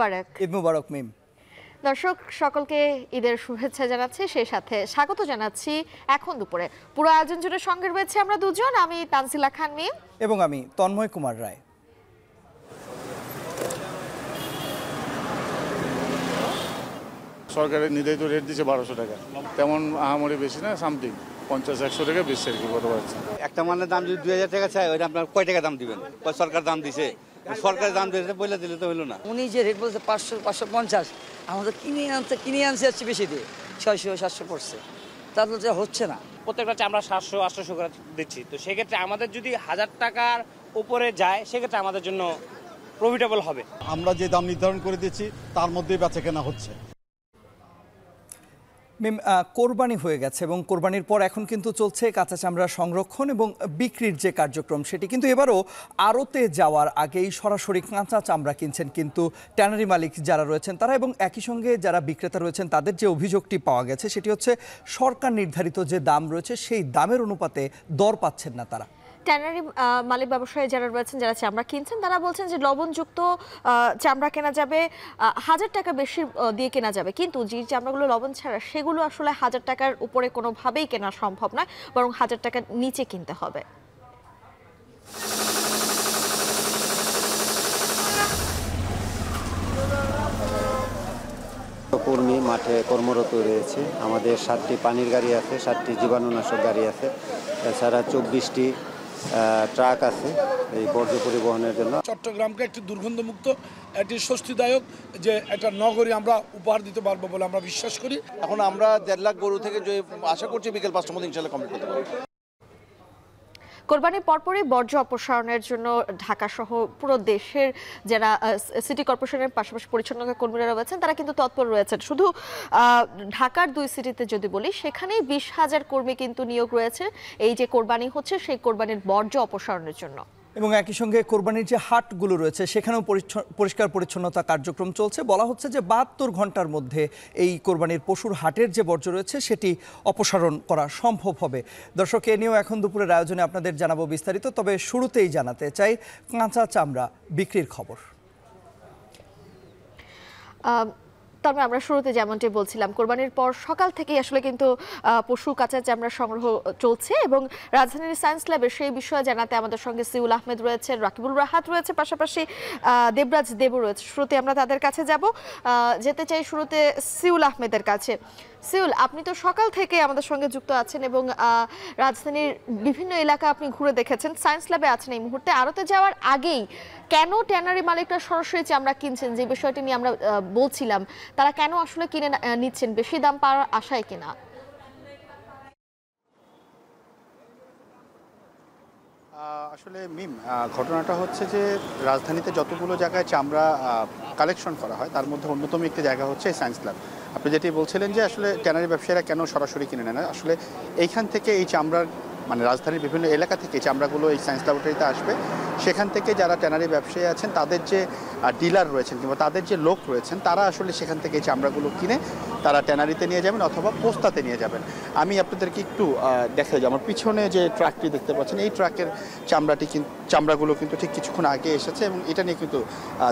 মোবারক। ঈদ মোবারক মিম। দর্শক সকলকে ঈদের শুভেচ্ছা জানাচ্ছি, সেই সাথে স্বাগত জানাচ্ছি এখন দুপুরে। পুরো আয়োজন জুড়ে সঙ্গে রয়েছে আমরা দুজন, আমি তানজিলা খান মিম এবং আমি তন্ময় কুমার রায়। সরকারের নির্ধারিত রেট দিচ্ছে 1200 টাকা, তেমন আহামরি বেশি না, সামথিং 50-100 টাকা বেশি আর কি বলতে পারছি। একটা মানের দাম যদি 2000 টাকা চাই, ওইটা আপনার কয় টাকা দাম দিবেন? সরকার দাম দিছে, সরকারের দাম দিয়েছে বলে দিলে তো হলো না। উনি যে রেট বলছে 500-550, আমাদের কিনে আনছে হচ্ছে বেশি দিয়ে 600-700 পড়ছে, তাহলে যে হচ্ছে না। প্রত্যেকটা আমরা 700-800 করে দিচ্ছি, তো সেক্ষেত্রে আমাদের যদি 1000 টাকার উপরে যায় সেক্ষেত্রে আমাদের জন্য প্রফিটেবল হবে। আমরা যে দাম নির্ধারণ করে দিচ্ছি তার মধ্যেই বেচা কেনা হচ্ছে। মিম, কোরবানি হয়ে গেছে এবং কোরবানির পর এখন কিন্তু চলছে কাঁচা চামড়া সংরক্ষণ এবং বিক্রির যে কার্যক্রম, সেটি কিন্তু এবারও আড়তে যাওয়ার আগেই সরাসরি কাঁচা চামড়া কিনছেন কিন্তু ট্যানারি মালিক যারা রয়েছেন তারা, এবং একই সঙ্গে যারা বিক্রেতা রয়েছেন তাদের যে অভিযোগটি পাওয়া গেছে সেটি হচ্ছে সরকার নির্ধারিত যে দাম রয়েছে সেই দামের অনুপাতে দর পাচ্ছেন না তারা। ট্যানারি মালিক ব্যবসায়ী যারা রয়েছেন, যারা চামড়া কিনছেন, তারা বলছেন যে লবণযুক্ত চামড়া কেনা যাবে 1000 টাকা বেশি দিয়ে কেনা যাবে, কিন্তু যে চামড়াগুলো লবণ ছাড়া সেগুলো আসলে 1000 টাকার উপরে কোনোভাবেই কেনা সম্ভব নয়, বরং 1000 টাকার নিচে কিনতে হবে। কর্মী মাঠে কর্মরত রয়েছে। আমাদের 7টি পানির গাড়ি আছে, 7টি জীবাণুনাশক গাড়ি আছে, এছাড়া 24টি ট্রাক আছে এই বর্জ্য পরিবহনের জন্য। চট্টগ্রামকে একটি দুর্গন্ধমুক্ত, একটি স্বস্তিদায়ক যে একটা নগরী আমরা উপহার দিতে পারবো বলে আমরা বিশ্বাস করি। এখন আমরা 1.5 লাখ গরু থেকে যে আশা করছি বিকেল 5টার মধ্যে ইনশাআল্লাহ কমপ্লিট করতে পারবো। কোরবানির পরপরই বর্জ্য অপসারণের জন্য ঢাকা সহ পুরো দেশের যারা সিটি কর্পোরেশনের পাশাপাশি পরিচ্ছন্নতা কর্মীরা রয়েছেন তারা কিন্তু তৎপর রয়েছেন। শুধু ঢাকার 2 সিটিতে যদি বলি, সেখানেই 20,000 কর্মী কিন্তু নিয়োগ রয়েছে এই যে কোরবানি হচ্ছে সেই কোরবানির বর্জ্য অপসারণের জন্য। এবং একই সঙ্গে কোরবানির যে হাটগুলো রয়েছে সেখানেও পরিষ্কার পরিচ্ছন্নতা কার্যক্রম চলছে। বলা হচ্ছে যে 72 ঘন্টার মধ্যে এই কোরবানির পশুর হাটের যে বর্জ্য রয়েছে সেটি অপসারণ করা সম্ভব হবে। দর্শক, এ নিয়েও এখন দুপুরের আয়োজনে আপনাদের জানাবো বিস্তারিত, তবে শুরুতেই জানাতে চাই কাঁচা চামড়া বিক্রির খবর। তবে আমরা শুরুতে যেমনটি বলছিলাম, কোরবানির পর সকাল থেকেই আসলে কিন্তু পশু কাঁচা চামড়া সংগ্রহ চলছে এবং রাজধানীর সায়েন্স ল্যাবে সেই বিষয়ে জানাতে আমাদের সঙ্গে সিউল আহমেদ রয়েছে, রাকিবুল রাহাত রয়েছে, পাশাপাশি দেবরাজ দেবও রয়েছে। শুরুতে আমরা তাদের কাছে যেতে চাই শুরুতে সিউল আহমেদের কাছে। সিউল, আপনি তো সকাল থেকে আমাদের সঙ্গে যুক্ত আছেন এবং রাজধানীর বিভিন্ন এলাকা আপনি ঘুরে দেখেছেন, সায়েন্স ল্যাবে আছেন এই মুহূর্তে। আড়তে যাওয়ার আগেই কেন ট্যানারি মালিকরা সরাসরি চামড়া কিনছেন, যে বিষয়টি নিয়ে আমরা বলছিলাম, তারা কেন আসলে কিনে নিচ্ছেন? বেশি দাম পাওয়ার আশায় কিনা? আসলে মিম, ঘটনাটা হচ্ছে যে রাজধানীতে যতগুলো জায়গায় চামড়া কালেকশন করা হয় তার মধ্যে অন্যতম একটি জায়গা হচ্ছে সায়েন্স ল্যাব। আপনি যেটি বলছিলেন যে আসলে ট্যানারি ব্যবসায়ীরা কেন সরাসরি কিনে নেয় না, আসলে এইখান থেকে এই চামড়ার মানে রাজধানীর বিভিন্ন এলাকা থেকে চামড়াগুলো এই সায়েন্স ল্যাবরেটরিতে আসবে। সেখান থেকে যারা ট্যানারি ব্যবসায়ী আছেন তাদের যে ডিলার রয়েছেন কিংবা তাদের যে লোক রয়েছেন তারা আসলে সেখান থেকে এই চামড়াগুলো কিনে তারা ট্যানারিতে নিয়ে যাবেন অথবা পোস্তাতে নিয়ে যাবেন। আমি আপনাদেরকে একটু দেখাই যে আমার পিছনে যে ট্রাকটি দেখতে পাচ্ছেন, এই ট্রাকের চামড়াগুলো কিন্তু ঠিক কিছুক্ষণ আগে এসেছে এবং এটা নিয়ে কিন্তু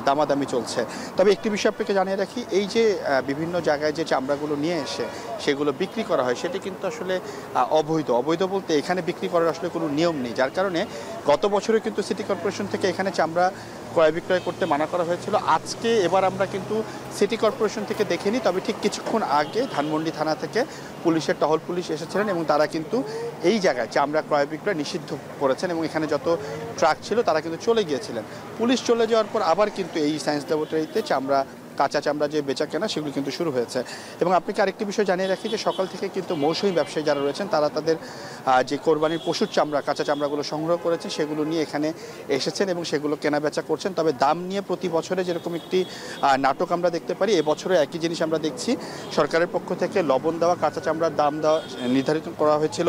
দামাদামি চলছে। তবে একটি বিষয় আপনাকে জানিয়ে রাখি, এই যে বিভিন্ন জায়গায় যে চামড়াগুলো নিয়ে এসে সেগুলো বিক্রি করা হয় সেটি কিন্তু আসলে অবৈধ বলতে এখানে বিক্রি করার আসলে কোনো নিয়ম নেই, যার কারণে গত বছরে কিন্তু সিটি কর্পোরেশন থেকে এখানে চামড়া ক্রয় বিক্রয় করতে মানা করা হয়েছিল। এবার আমরা কিন্তু সিটি কর্পোরেশন থেকে দেখিনি, তবে ঠিক কিছুক্ষণ আগে ধানমন্ডি থানা থেকে পুলিশের টহল পুলিশ এসেছিলেন এবং তারা কিন্তু এই জায়গায় চামড়া ক্রয় বিক্রয় নিষিদ্ধ করেছেন এবং এখানে যত ট্রাক ছিল তারা কিন্তু চলে গিয়েছিলেন। পুলিশ চলে যাওয়ার পর আবার কিন্তু এই সায়েন্স ল্যাবরেটরিতে কাঁচা চামড়া যে বেচা কেনা সেগুলো কিন্তু শুরু হয়েছে। এবং আপনাকে আরেকটি বিষয় জানিয়ে রাখি যে সকাল থেকে কিন্তু মৌসুমী ব্যবসায়ী যারা রয়েছেন তারা তাদের যে কোরবানির পশুর চামড়া কাঁচা চামড়াগুলো সংগ্রহ করেছে সেগুলো নিয়ে এখানে এসেছেন এবং সেগুলো কেনা বেচা করছেন। তবে দাম নিয়ে প্রতি বছরে যেরকম একটি নাটক আমরা দেখতে পারি, এবছরে একই জিনিস আমরা দেখছি। সরকারের পক্ষ থেকে লবণ দেওয়া কাঁচা চামড়ার দাম নির্ধারিত করা হয়েছিল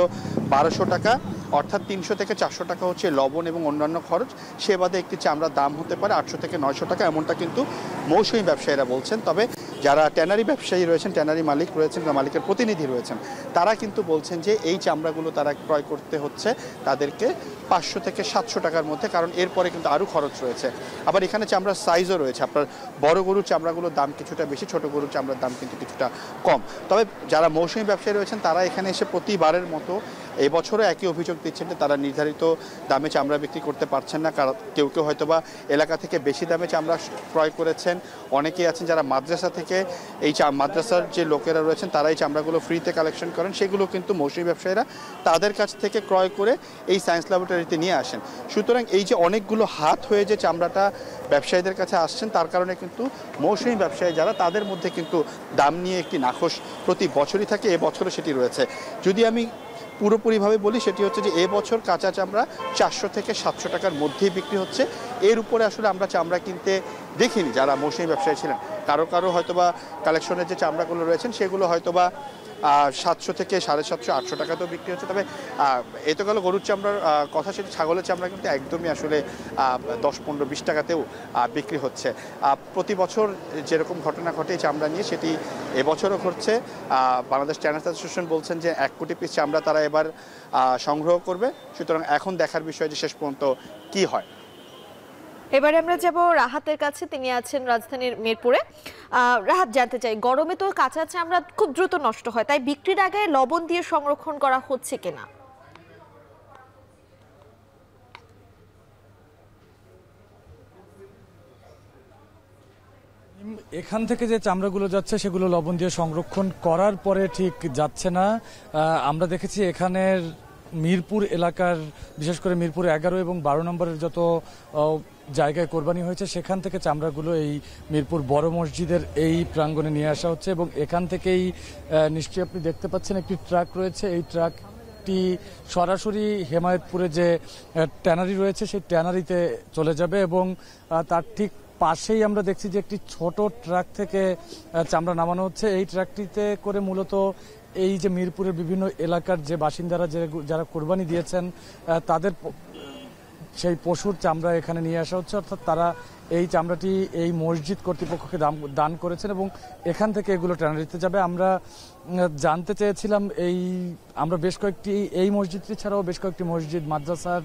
1200 টাকা, অর্থাৎ 300 থেকে 400 টাকা হচ্ছে লবণ এবং অন্যান্য খরচ। সে বাদে একটি চামড়ার দাম হতে পারে 800 থেকে 900 টাকা, এমনটা কিন্তু মৌসুমী ব্যবসায়ীরা বলছেন। তবে যারা ট্যানারি ব্যবসায়ী রয়েছেন, ট্যানারি মালিক রয়েছেন বা মালিকের প্রতিনিধি রয়েছেন, তারা কিন্তু বলছেন যে এই চামড়াগুলো তারা ক্রয় করতে হচ্ছে তাদেরকে 500 থেকে 700 টাকার মধ্যে, কারণ এরপরে কিন্তু আরও খরচ রয়েছে। আবার এখানে চামড়ার সাইজও রয়েছে, আপনার বড় গরুর চামড়াগুলোর দাম কিছুটা বেশি, ছোট গরুর চামড়ার দাম কিন্তু কিছুটা কম। তবে যারা মৌসুমী ব্যবসায়ী রয়েছেন তারা এখানে এসে প্রতিবারের মতো এই বছরও একই অভিযোগ দিচ্ছেন যে তারা নির্ধারিত দামে চামড়া বিক্রি করতে পারছেন না। কারণ কেউ কেউ হয়তো বা এলাকা থেকে বেশি দামে চামড়া ক্রয় করেছেন, অনেকেই আছেন যারা মাদ্রাসা থেকে এই মাদ্রাসার যে লোকেরা রয়েছেন তারা এই চামড়াগুলো ফ্রিতে কালেকশন করেন, সেগুলো কিন্তু মৌসুমী ব্যবসায়ীরা তাদের কাছ থেকে ক্রয় করে এই সায়েন্স ল্যাবরেটরিতে নিয়ে আসেন। সুতরাং এই যে অনেকগুলো হাত হয়ে যে চামড়াটা ব্যবসায়ীদের কাছে আসছেন, তার কারণে কিন্তু মৌসুমী ব্যবসায়ী যারা তাদের মধ্যে কিন্তু দাম নিয়ে একটি নাখোশ প্রতি বছরই থাকে, এবছরও সেটি রয়েছে। যদি আমি পুরোপুরিভাবে বলি সেটি হচ্ছে যে এবছর কাঁচা চামড়া 400 থেকে 700 টাকার মধ্যেই বিক্রি হচ্ছে। এর উপরে আসলে আমরা চামড়া কিনতে দেখিনি যারা মৌসুমী ব্যবসায়ী ছিলেন। কারো কারো হয়তোবা কালেকশনের যে চামড়াগুলো রয়েছেন সেগুলো হয়তোবা 700 থেকে 750, 800 টাকাতেও বিক্রি হচ্ছে। তবে এ তো গেল গরুর চামড়ার কথা, সেটি ছাগলের চামড়া কিন্তু একদমই আসলে 10, 15, 20 টাকাতেও বিক্রি হচ্ছে। প্রতি বছর যেরকম ঘটনা ঘটে এই চামড়া নিয়ে, সেটি এবছরও ঘটছে। বাংলাদেশ ট্যানার্স অ্যাসোসিয়েশন বলছেন যে 1 কোটি পিস চামড়া তারা এবার সংগ্রহ করবে। সুতরাং এখন দেখার বিষয় যে শেষ পর্যন্ত কি হয়। এবারে আমরা যাব রাহাতের কাছে, তিনি আছেন রাজধানীর মিরপুরে। রাহাত, জানতে চাই, গরমে তো কাঁচা চামড়া খুব দ্রুত নষ্ট হয়, তাই বিক্রির আগে লবণ দিয়ে সংরক্ষণ করা হচ্ছে কিনা? এখান থেকে যে চামড়াগুলো যাচ্ছে সেগুলো লবণ দিয়ে সংরক্ষণ করার পরে ঠিক যাচ্ছে না। আমরা দেখেছি এখানের মিরপুর এলাকার, বিশেষ করে মিরপুর 11 এবং 12 নম্বরের যত জায়গায় কোরবানি হয়েছে সেখান থেকে চামড়াগুলো এই মিরপুর বড় মসজিদের এই প্রাঙ্গণে নিয়ে আসা হচ্ছে এবং এখান থেকেই নিশ্চয়ই আপনি দেখতে পাচ্ছেন একটি ট্রাক রয়েছে। এই ট্রাকটি সরাসরি হেমায়েতপুরে যে ট্যানারি রয়েছে সেই ট্যানারিতে চলে যাবে এবং তার ঠিক পাশেই আমরা দেখছি যে একটি ছোট ট্রাক থেকে চামড়া নামানো হচ্ছে। এই ট্রাকটিতে করে মূলত এই যে মিরপুরের বিভিন্ন এলাকার যে বাসিন্দারা যারা কোরবানি দিয়েছেন তাদের সেই পশুর চামড়া এখানে নিয়ে আসা হচ্ছে, অর্থাৎ তারা এই চামড়াটি এই মসজিদ কর্তৃপক্ষকে দান করেছেন এবং এখান থেকে এগুলো ট্যানারিতে যাবে। আমরা জানতে চেয়েছিলাম আমরা বেশ কয়েকটি এই মসজিদটি ছাড়াও বেশ কয়েকটি মসজিদ, মাদ্রাসার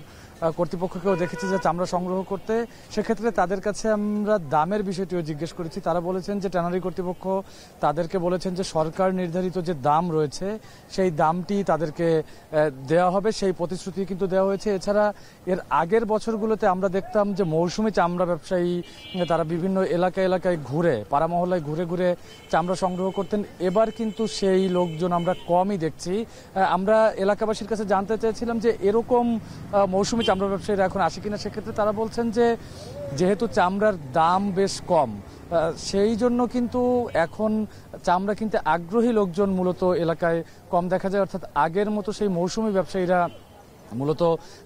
কর্তৃপক্ষকেও দেখেছি যে চামড়া সংগ্রহ করতে। সেক্ষেত্রে তাদের কাছে আমরা দামের বিষয়টিও জিজ্ঞেস করেছি। তারা বলেছেন যে ট্যানারি কর্তৃপক্ষ তাদেরকে বলেছেন যে সরকার নির্ধারিত যে দাম রয়েছে সেই দামটি তাদেরকে দেওয়া হবে, সেই প্রতিশ্রুতি কিন্তু দেওয়া হয়েছে। এছাড়া এর আগের বছরগুলোতে আমরা দেখতাম যে মৌসুমি চামড়া ব্যবসায়ী তারা বিভিন্ন এলাকায় ঘুরে, পাড়া মহল্লায় ঘুরে ঘুরে চামড়া সংগ্রহ করতেন। এবার কিন্তু সেই লোকজন আমরা কমই দেখছি। আমরা এলাকাবাসীর কাছে জানতে চেয়েছিলাম যে এরকম মৌসুমি চামড়া ব্যবসায়ীরা এখন আসে কিনা। সেক্ষেত্রে তারা বলছেন যে যেহেতু চামড়ার দাম বেশ কম, সেই জন্য কিন্তু এখন চামড়া কিনতে আগ্রহী লোকজন মূলত এলাকায় কম দেখা যায়, অর্থাৎ আগের মতো সেই মৌসুমি ব্যবসায়ীরা মূলত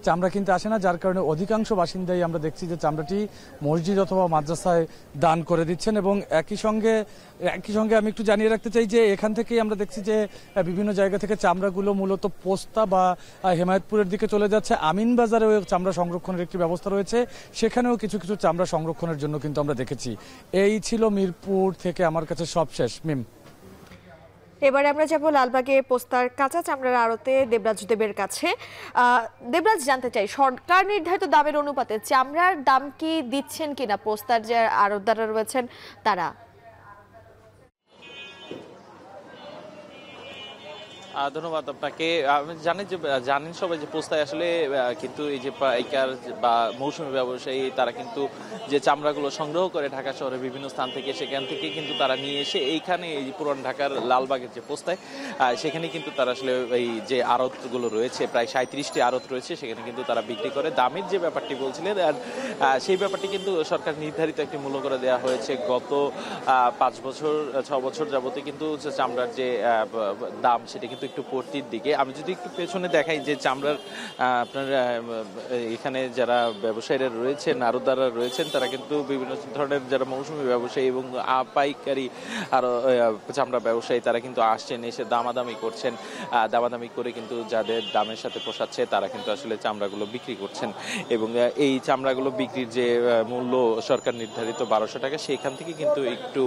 চামড়া কিনতে আসে না, যার কারণে অধিকাংশ বাসিন্দাই আমরা দেখছি যে চামড়াটি মসজিদ অথবা মাদ্রাসায় দান করে দিচ্ছেন। এবং একই সঙ্গে আমি একটু জানিয়ে রাখতে চাই যে এখান থেকেই আমরা দেখছি যে বিভিন্ন জায়গা থেকে চামড়াগুলো মূলত পোস্তা বা হেমায়েতপুরের দিকে চলে যাচ্ছে। আমিনবাজারেও চামড়া সংরক্ষণের একটি ব্যবস্থা রয়েছে, সেখানেও কিছু কিছু চামড়া সংরক্ষণের জন্য কিন্তু আমরা দেখেছি। এই ছিল মিরপুর থেকে আমার কাছে সবশেষ। মিম, এবারে আমরা যাব লালবাগে পোস্তার কাঁচা চামড়ার আড়তে দেবরাজ দেবের কাছে। দেবরাজ, জানতে চাই, সরকার নির্ধারিত দামের অনুপাতে চামড়ার দাম কি দিচ্ছেন কিনা পোস্তার যে আড়তদাররা রয়েছেন তারা? ধন্যবাদ আপনাকে। জানেন সবাই যে পোস্তায় আসলে কিন্তু এই যে পাইকার বা মৌসুমী ব্যবসায়ী তারা কিন্তু যে চামড়াগুলো সংগ্রহ করে ঢাকা শহরের বিভিন্ন স্থান থেকে, সেখান থেকে কিন্তু তারা নিয়ে এসে এইখানে এই পুরান ঢাকার লালবাগের যে পোস্তায় সেখানে কিন্তু তারা আসলে এই যে আড়তগুলো রয়েছে, প্রায় 37টি আড়ত রয়েছে, সেখানে কিন্তু তারা বিক্রি করে। দামের যে ব্যাপারটি বলছিলেন সেই ব্যাপারটি কিন্তু সরকার নির্ধারিত একটি মূল্য করে দেওয়া হয়েছে। গত 5 বছর 6 বছর যাবতে কিন্তু চামড়ার যে দাম সেটা কিন্তু একটু পড়তির দিকে। আমি যদি একটু পেছনে দেখাই যে চামড়ার আপনার এখানে যারা ব্যবসায়ীরা রয়েছেন, আড়তদাররা রয়েছেন, তারা কিন্তু বিভিন্ন ধরনের যারা মৌসুমী ব্যবসায়ী এবং পাইকারি আরও চামড়া ব্যবসায়ী তারা কিন্তু আসছেন, এসে দামাদামি করছেন। দামাদামি করে কিন্তু যাদের দামের সাথে পোষাচ্ছে তারা কিন্তু আসলে চামড়াগুলো বিক্রি করছেন এবং এই চামড়াগুলো বিক্রির যে মূল্য সরকার নির্ধারিত 1200 টাকা, সেখান থেকে কিন্তু একটু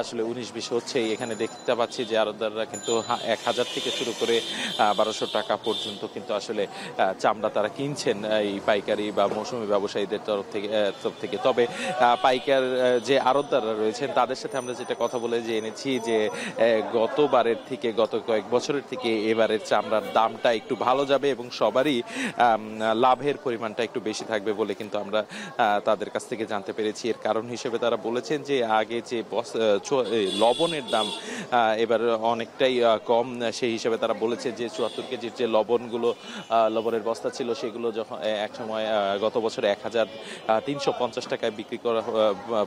আসলে 19-20 হচ্ছে। এখানে দেখতে পাচ্ছি যে আড়তদাররা কিন্তু 1000 থেকে শুরু করে 1200 টাকা পর্যন্ত কিন্তু আসলে চামড়া তারা কিনছেন এই পাইকারি বা মৌসুমী ব্যবসায়ীদের তরফ থেকে। তবে পাইকার যে আড়তদাররা রয়েছেন তাদের সাথে আমরা যেটা কথা বলে জেনেছি যে গতবারের থেকে, গত কয়েক বছরের থেকে এবারের চামড়ার দামটা একটু ভালো যাবে এবং সবারই লাভের পরিমাণটা একটু বেশি থাকবে বলে কিন্তু আমরা তাদের কাছ থেকে জানতে পেরেছি। এর কারণ হিসেবে তারা বলেছেন যে আগে যে লবণের দাম এবার অনেকটাই কম, সেই হিসেবে তারা বলেছে যে 74 কেজির যে লবণের বস্তা ছিল সেগুলো যখন এক সময় গত বছর 1350 টাকায় বিক্রি করা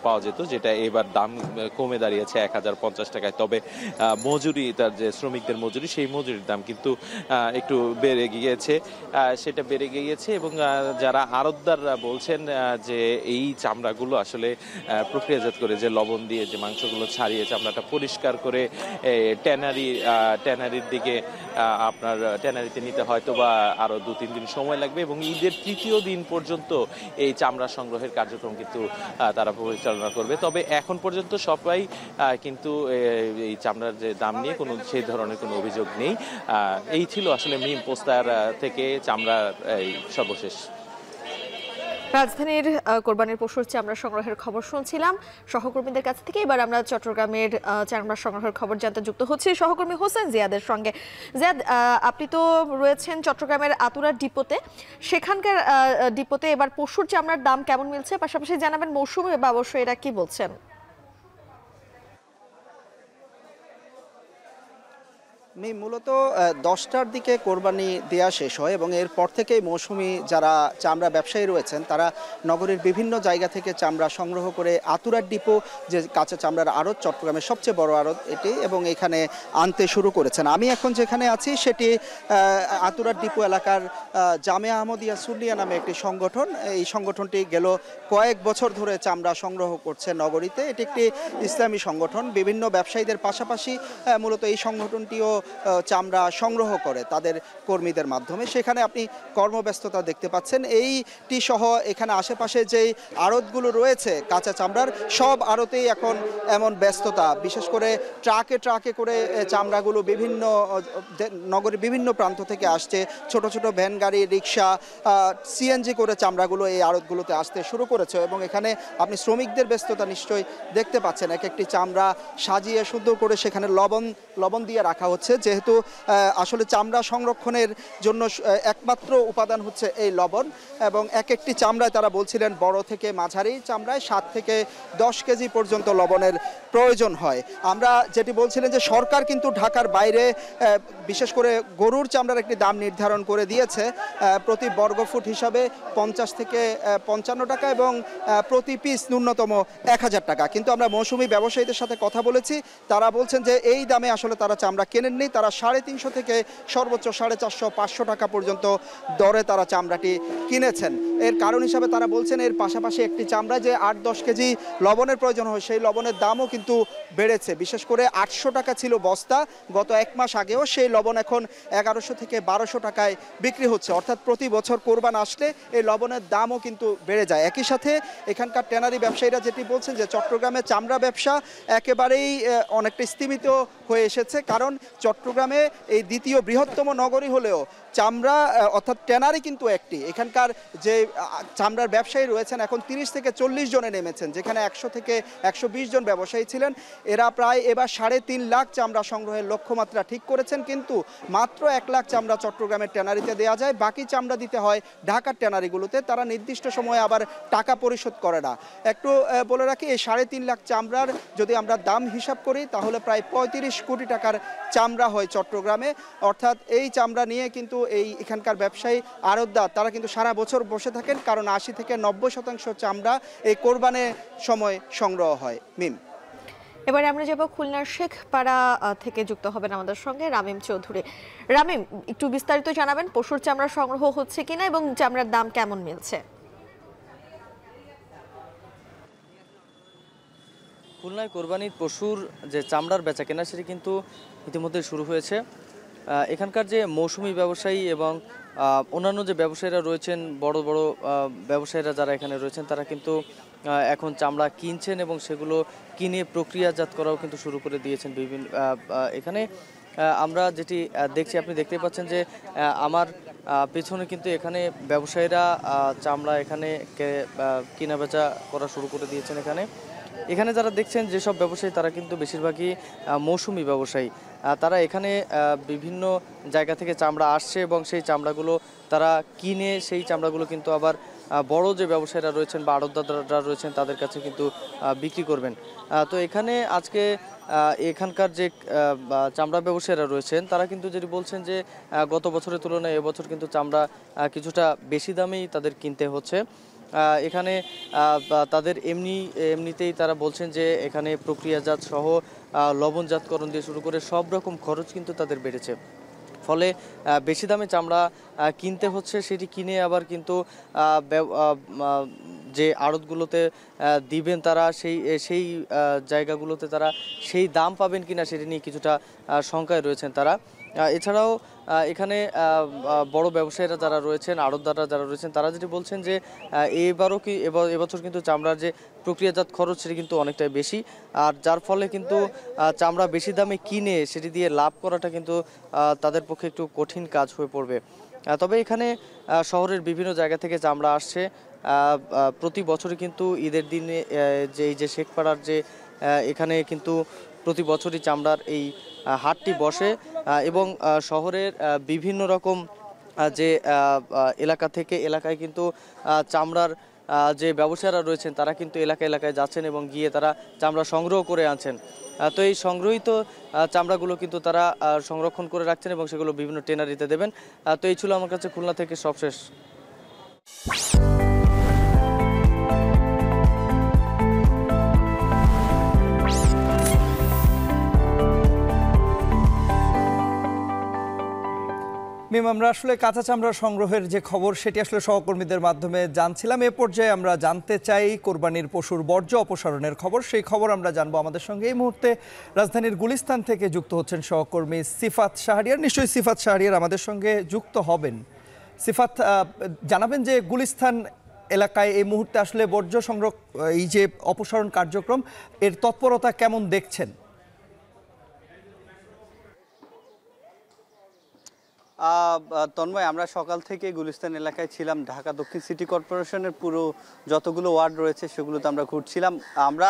পাওয়া যেত, যেটা এবার দাম কমে দাঁড়িয়েছে 1050 টাকায়। তবে মজুরি, তার যে শ্রমিকদের মজুরি, সেই মজুরির দাম কিন্তু একটু বেড়ে গিয়েছে, সেটা বেড়ে গিয়েছে এবং যারা আড়তদাররা বলছেন যে এই চামড়াগুলো আসলে প্রক্রিয়াজাত করে, যে লবণ দিয়ে যে মাংসগুলো ছাড়িয়ে চামড়াটা পরিষ্কার করে ট্যানারির দিকে আপনার ট্যানারিতে নিতে হয়তো বা আরো 2-3 দিন সময় লাগবে এবং ঈদের 3য় দিন পর্যন্ত এই চামড়া সংগ্রহের কার্যক্রম কিন্তু তারা পরিচালনা করবে। তবে এখন পর্যন্ত সবাই কিন্তু এই চামড়ার যে দাম নিয়ে সেই ধরনের কোনো অভিযোগ নেই। এই ছিল আসলে মিম পোস্তার থেকে চামড়ার সর্বশেষ। রাজধানীর কোরবানির পশুর চামড়া সংগ্রহের খবর শুনছিলাম সহকর্মীদের কাছ থেকে। এবার আমরা চট্টগ্রামের চামড়া সংগ্রহের খবর জানতে যুক্ত হচ্ছি সহকর্মী হোসেন জিয়াদের সঙ্গে। জিয়াদ, আপনি তো রয়েছেন চট্টগ্রামের আতুরার ডিপোতে, সেখানকার ডিপোতে এবার পশুর চামড়ার দাম কেমন মিলছে, পাশাপাশি জানাবেন মৌসুমী ব্যবসায়ীরা কি বলছেন। মূলত 10টার দিকে কোরবানি দেয়া শেষ হয় এবং এরপর থেকেই মৌসুমি যারা চামড়া ব্যবসায়ী রয়েছেন তারা নগরীর বিভিন্ন জায়গা থেকে চামড়া সংগ্রহ করে আতুরার ডিপো, যে কাঁচা চামড়ার আড়ত, চট্টগ্রামের সবচেয়ে বড় আড়ত এটি, এবং এখানে আনতে শুরু করেছেন। আমি এখন যেখানে আছি সেটি আতুরার ডিপো এলাকার জামিয়া আহমদিয়া সুন্নিয়া নামে একটি সংগঠন। এই সংগঠনটি গেল কয়েক বছর ধরে চামড়া সংগ্রহ করছে নগরীতে। এটি একটি ইসলামী সংগঠন। বিভিন্ন ব্যবসায়ীদের পাশাপাশি মূলত এই সংগঠনটিও চামড়া সংগ্রহ করে তাদের কর্মীদের মাধ্যমে। সেখানে আপনি কর্মব্যস্ততা দেখতে পাচ্ছেন। এইটি সহ এখানে আশেপাশে যেই আড়তগুলো রয়েছে কাঁচা চামড়ার, সব আড়তেই এখন এমন ব্যস্ততা, বিশেষ করে ট্রাকে ট্রাকে করে চামড়াগুলো বিভিন্ন নগরের বিভিন্ন প্রান্ত থেকে আসছে। ছোট ছোট ভ্যান গাড়ি, রিক্সা, সিএনজি করে চামড়াগুলো এই আড়তগুলোতে আসতে শুরু করেছে এবং এখানে আপনি শ্রমিকদের ব্যস্ততা নিশ্চয়ই দেখতে পাচ্ছেন। এক একটি চামড়া সাজিয়ে সুন্দর করে সেখানে লবণ দিয়ে রাখা হচ্ছে, যেহেতু আসলে চামড়া সংরক্ষণের জন্য একমাত্র উপাদান হচ্ছে এই লবণ। এবং এক একটি চামড়ায় তারা বলছিলেন বড় থেকে মাঝারি চামড়ায় 7 থেকে 10 কেজি পর্যন্ত লবণের প্রয়োজন হয়। আমরা যেটি বলছিলেন যে সরকার কিন্তু ঢাকার বাইরে বিশেষ করে গরুর চামড়ার একটি দাম নির্ধারণ করে দিয়েছে, প্রতি বর্গফুট হিসাবে 50 থেকে 55 টাকা এবং প্রতি পিস ন্যূনতম 1000 টাকা। কিন্তু আমরা মৌসুমি ব্যবসায়ীদের সাথে কথা বলেছি, তারা বলছেন যে এই দামে আসলে তারা চামড়া কেনেননি। তারা 350 থেকে সর্বোচ্চ 450-500 টাকা পর্যন্ত দরে তারা চামড়াটি কিনেছেন। এর কারণ হিসাবে তারা বলছেন এর পাশাপাশি একটি চামড়া যে 8-10 কেজি লবণের প্রয়োজন হয়, সেই লবণের দামও কিন্তু বেড়েছে। বিশেষ করে 800 টাকা ছিল বস্তা গত 1 মাস আগেও, সেই লবণ এখন 1100 থেকে 1200 টাকায় বিক্রি হচ্ছে। অর্থাৎ প্রতি বছর কোরবান আসলে এই লবণের দামও কিন্তু বেড়ে যায়। একই সাথে এখানকার ট্যানারি ব্যবসায়ীরা যেটি বলছেন যে চট্টগ্রামে চামড়া ব্যবসা একেবারেই অনেকটা স্তীমিত হয়ে এসেছে, কারণ চট্টগ্রামে এই দ্বিতীয় বৃহত্তম নগরী হলেও চামড়া অর্থাৎ ট্যানারি কিন্তু একটি। এখানকার যে চামড়ার ব্যবসায়ী রয়েছেন এখন 30 থেকে 40 জনে নেমেছেন, যেখানে 100 থেকে 120 জন ব্যবসায়ী ছিলেন। এরা প্রায় এবার 3.5 লাখ চামড়া সংগ্রহের লক্ষ্যমাত্রা ঠিক করেছেন, কিন্তু মাত্র 1 লাখ চামড়া চট্টগ্রামের ট্যানারিতে দেওয়া যায়, বাকি চামড়া দিতে হয় ঢাকার ট্যানারিগুলোতে। তারা নির্দিষ্ট সময়ে আবার টাকা পরিশোধ করে না। একটু বলে রাখি, এই 3.5 লাখ চামড়ার যদি আমরা দাম হিসাব করি তাহলে প্রায় 35 কোটি টাকার চামড়া হয় চট্টগ্রামে। অর্থাৎ এই চামড়া নিয়ে কিন্তু এখানকার ব্যবসায়ী আড়তদার তারা কিন্তু সারা বছর বসে থাকেন, কারণ 80 থেকে 90% চামড়া এই কোরবানের সময় সংগ্রহ হয়। মিম, এবারে আমরা যাব খুলনার শেখপাড়া থেকে যুক্ত হবেন আমাদের সঙ্গে রামিম চৌধুরী। রামিম, একটু বিস্তারিত জানাবেন পশুর চামড়া সংগ্রহ হচ্ছে কিনা এবং চামড়ার দাম কেমন মিলছে? খুলনায় কোরবানির পশুর যে চামড়ার বেচা কেনা সেটি কিন্তু ইতিমধ্যে শুরু হয়েছে। এখানকার যে মৌসুমি ব্যবসায়ী এবং অন্যান্য যে ব্যবসায়ীরা রয়েছেন, বড় বড় ব্যবসায়ীরা যারা এখানে রয়েছেন, তারা কিন্তু এখন চামড়া কিনছেন এবং সেগুলো কিনে প্রক্রিয়াজাত করাও কিন্তু শুরু করে দিয়েছেন। বিভিন্ন এখানে আমরা যেটি দেখছি, আপনি দেখতেই পাচ্ছেন যে আমার পেছনে কিন্তু এখানে ব্যবসায়ীরা চামড়া এখানে কেনা বেচা করা শুরু করে দিয়েছেন। এখানে যারা দেখছেন যেসব ব্যবসায়ী, তারা কিন্তু বেশিরভাগই মৌসুমি ব্যবসায়ী। তারা এখানে বিভিন্ন জায়গা থেকে চামড়া আসছে এবং সেই চামড়াগুলো তারা কিনে সেই চামড়াগুলো কিন্তু আবার বড় যে ব্যবসায়ীরা রয়েছেন বা আড়তদাররা রয়েছেন তাদের কাছে কিন্তু বিক্রি করবেন। তো এখানে আজকে এখানকার যে চামড়া ব্যবসায়ীরা রয়েছেন তারা কিন্তু যেটি বলছেন যে গত বছরের তুলনায় এবছর কিন্তু চামড়া কিছুটা বেশি দামেই তাদের কিনতে হচ্ছে। এখানে তাদের এমনিতেই তারা বলছেন যে এখানে প্রক্রিয়াজাত সহ লবণজাতকরণ দিয়ে শুরু করে সব রকম খরচ কিন্তু তাদের বেড়েছে, ফলে বেশি দামে চামড়া কিনতে হচ্ছে। সেটি কিনে আবার কিন্তু যে আড়তগুলোতে দিবেন তারা সেই জায়গাগুলোতে তারা সেই দাম পাবেন কিনা সেটি নিয়ে কিছুটা শঙ্কায় রয়েছেন তারা। এছাড়াও এখানে বড় ব্যবসায়ীরা যারা রয়েছেন, আড়তদাররা যারা রয়েছেন, তারা যেটি বলছেন যে এবছর কিন্তু চামড়ার যে প্রক্রিয়াজাত খরচ সেটি কিন্তু অনেকটাই বেশি, আর যার ফলে কিন্তু চামড়া বেশি দামে কিনে সেটি দিয়ে লাভ করাটা কিন্তু তাদের পক্ষে একটু কঠিন কাজ হয়ে পড়বে। তবে এখানে শহরের বিভিন্ন জায়গা থেকে চামড়া আসছে। প্রতি বছরই কিন্তু ঈদের দিনে এই যে শেখপাড়ার যে এখানে কিন্তু প্রতি বছরই চামড়ার এই হাটটি বসে এবং শহরের বিভিন্ন রকম যে এলাকা থেকে এলাকায় কিন্তু চামড়ার যে ব্যবসায়ীরা রয়েছেন তারা কিন্তু এলাকায় যাচ্ছেন এবং গিয়ে তারা চামড়া সংগ্রহ করে আনছেন। তো এই সংগ্রহীত চামড়াগুলো কিন্তু তারা সংরক্ষণ করে রাখছেন এবং সেগুলো বিভিন্ন ট্রেনারিতে দেবেন। তো এই ছিল আমার কাছে খুলনা থেকে সবশেষ। মিম, আমরা আসলে কাঁচা চামড়া সংগ্রহের যে খবর সেটি আসলে সহকর্মীদের মাধ্যমে জানছিলাম। এ পর্যায়ে আমরা জানতে চাই কোরবানির পশুর বর্জ্য অপসারণের খবর। সেই খবর আমরা জানবো। আমাদের সঙ্গে এই মুহূর্তে রাজধানীর গুলিস্তান থেকে যুক্ত হচ্ছেন সহকর্মী সিফাত শাহরিয়ার। নিশ্চয়ই সিফাত শাহরিয়ার আমাদের সঙ্গে যুক্ত হবেন। সিফাত, জানাবেন যে গুলিস্তান এলাকায় এই মুহূর্তে আসলে বর্জ্য সংগ্রহ, এই যে অপসারণ কার্যক্রম, এর তৎপরতা কেমন দেখছেন? তন্ময়, আমরা সকাল থেকে গুলিস্তান এলাকায় ছিলাম। ঢাকা দক্ষিণ সিটি কর্পোরেশনের পুরো যতগুলো ওয়ার্ড রয়েছে সেগুলোতে আমরা ঘুরছিলাম। আমরা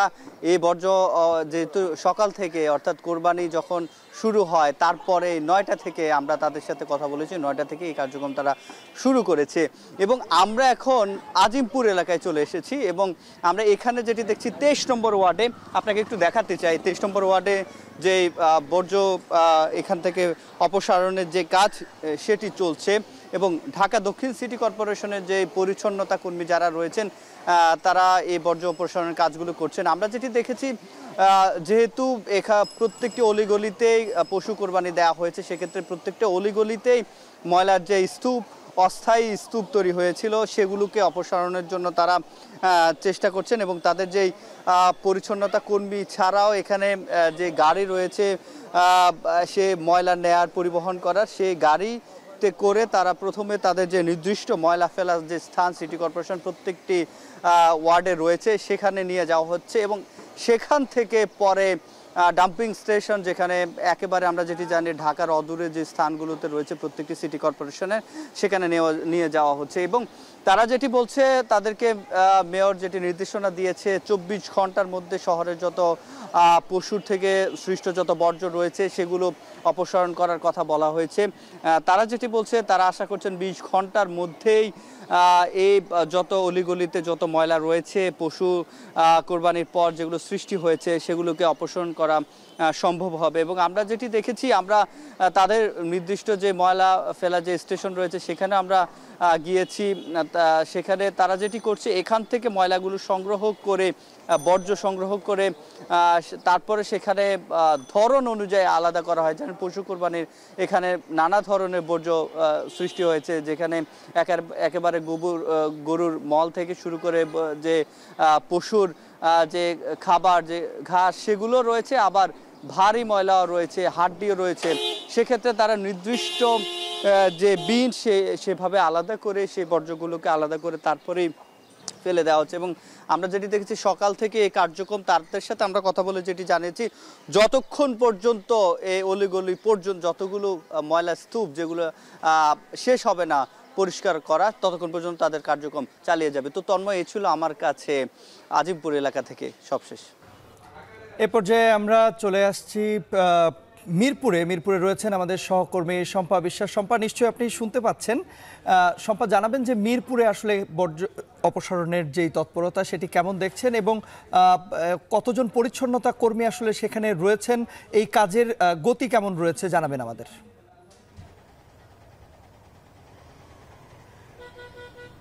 এই বর্জ্য যেহেতু সকাল থেকে, অর্থাৎ কোরবানি যখন শুরু হয় তারপরে 9টা থেকে আমরা তাদের সাথে কথা বলেছি। 9টা থেকে এই কার্যক্রম তারা শুরু করেছে এবং আমরা এখন আজিমপুর এলাকায় চলে এসেছি এবং আমরা এখানে যেটি দেখছি 23 নম্বর ওয়ার্ডে, আপনাকে একটু দেখাতে চাই। 23 নম্বর ওয়ার্ডে যে বর্জ্য এখান থেকে অপসারণের যে কাজ সেটি চলছে এবং ঢাকা দক্ষিণ সিটি কর্পোরেশনের যে পরিচ্ছন্নতা কর্মী যারা রয়েছেন তারা এই বর্জ্য অপসারণের কাজগুলো করছেন। আমরা যেটি দেখেছি, যেহেতু প্রত্যেকটি অলিগলিতেই পশু কোরবানি দেওয়া হয়েছে, সেক্ষেত্রে প্রত্যেকটা অলিগলিতেই ময়লার যে স্তূপ, অস্থায়ী স্তূপ তৈরি হয়েছিল সেগুলোকে অপসারণের জন্য তারা চেষ্টা করছেন এবং তাদের যেই পরিচ্ছন্নতা কর্মী ছাড়াও এখানে যে গাড়ি রয়েছে সে ময়লা নেয়ার পরিবহন করার, সেই গাড়িতে করে তারা প্রথমে তাদের যে নির্দিষ্ট ময়লা ফেলার যে স্থান সিটি কর্পোরেশন প্রত্যেকটি ওয়ার্ডে রয়েছে সেখানে নিয়ে যাওয়া হচ্ছে এবং সেখান থেকে পরে ডাম্পিং স্টেশন, যেখানে একেবারে আমরা যেটি জানি ঢাকার অদূরে যে স্থানগুলোতে রয়েছে প্রত্যেকটি সিটি কর্পোরেশনের, সেখানে নিয়ে যাওয়া হচ্ছে এবং তারা যেটি বলছে, তাদেরকে মেয়র যেটি নির্দেশনা দিয়েছে 24 ঘন্টার মধ্যে শহরের যত পশুর থেকে সৃষ্ট যত বর্জ্য রয়েছে সেগুলো অপসারণ করার কথা বলা হয়েছে। তারা যেটি বলছে, তারা আশা করছেন 20 ঘন্টার মধ্যেই এই যত অলিগলিতে যত ময়লা রয়েছে পশু কোরবানির পর যেগুলো সৃষ্টি হয়েছে সেগুলোকে অপসারণ করা সম্ভব হবে এবং আমরা যেটি দেখেছি, আমরা তাদের নির্দিষ্ট যে ময়লা ফেলা যে স্টেশন রয়েছে সেখানে আমরা গিয়েছি, সেখানে তারা যেটি করছে এখান থেকে ময়লাগুলো সংগ্রহ করে বর্জ্য সংগ্রহ করে তারপরে সেখানে ধরন অনুযায়ী আলাদা করা হয়। যেমন পশু কোরবানির এখানে নানা ধরনের বর্জ্য সৃষ্টি হয়েছে, যেখানে একেবারে গরুর মল থেকে শুরু করে যে পশুর যে খাবার যে ঘাস সেগুলো রয়েছে, আবার ভারী ময়লাও রয়েছে, হাড্ডিও রয়েছে। সেক্ষেত্রে তারা নির্দিষ্ট যে বিন সেভাবে আলাদা করে সেই বর্জ্যগুলোকে আলাদা করে তারপরেই ফেলে দেওয়া হচ্ছে। এবং আমরা যেটি দেখেছি সকাল থেকে এই কার্যক্রম, তাদের সাথে আমরা কথা বলে যেটি জানিয়েছি, যতক্ষণ পর্যন্ত এই অলিগলি পর্যন্ত যতগুলো ময়লা স্তূপ যেগুলো শেষ হবে না পরিষ্কার করা, ততক্ষণ পর্যন্ত তাদের কার্যক্রম চালিয়ে যাবে। তো তন্ময়, এই ছিল আমার কাছে আজিমপুর এলাকা থেকে সবশেষ। এ পর্যায়ে আমরা চলে আসছি মিরপুরে রয়েছেন আমাদের সহকর্মী শম্পা বিশ্বাস। শম্পা, নিশ্চয়ই আপনি শুনতে পাচ্ছেন। শম্পা, জানাবেন যে মিরপুরে আসলে বর্জ্য অপসারণের যেই তৎপরতা সেটি কেমন দেখছেন এবং কতজন পরিচ্ছন্নতা কর্মী আসলে সেখানে রয়েছেন, এই কাজের গতি কেমন রয়েছে জানাবেন আমাদের।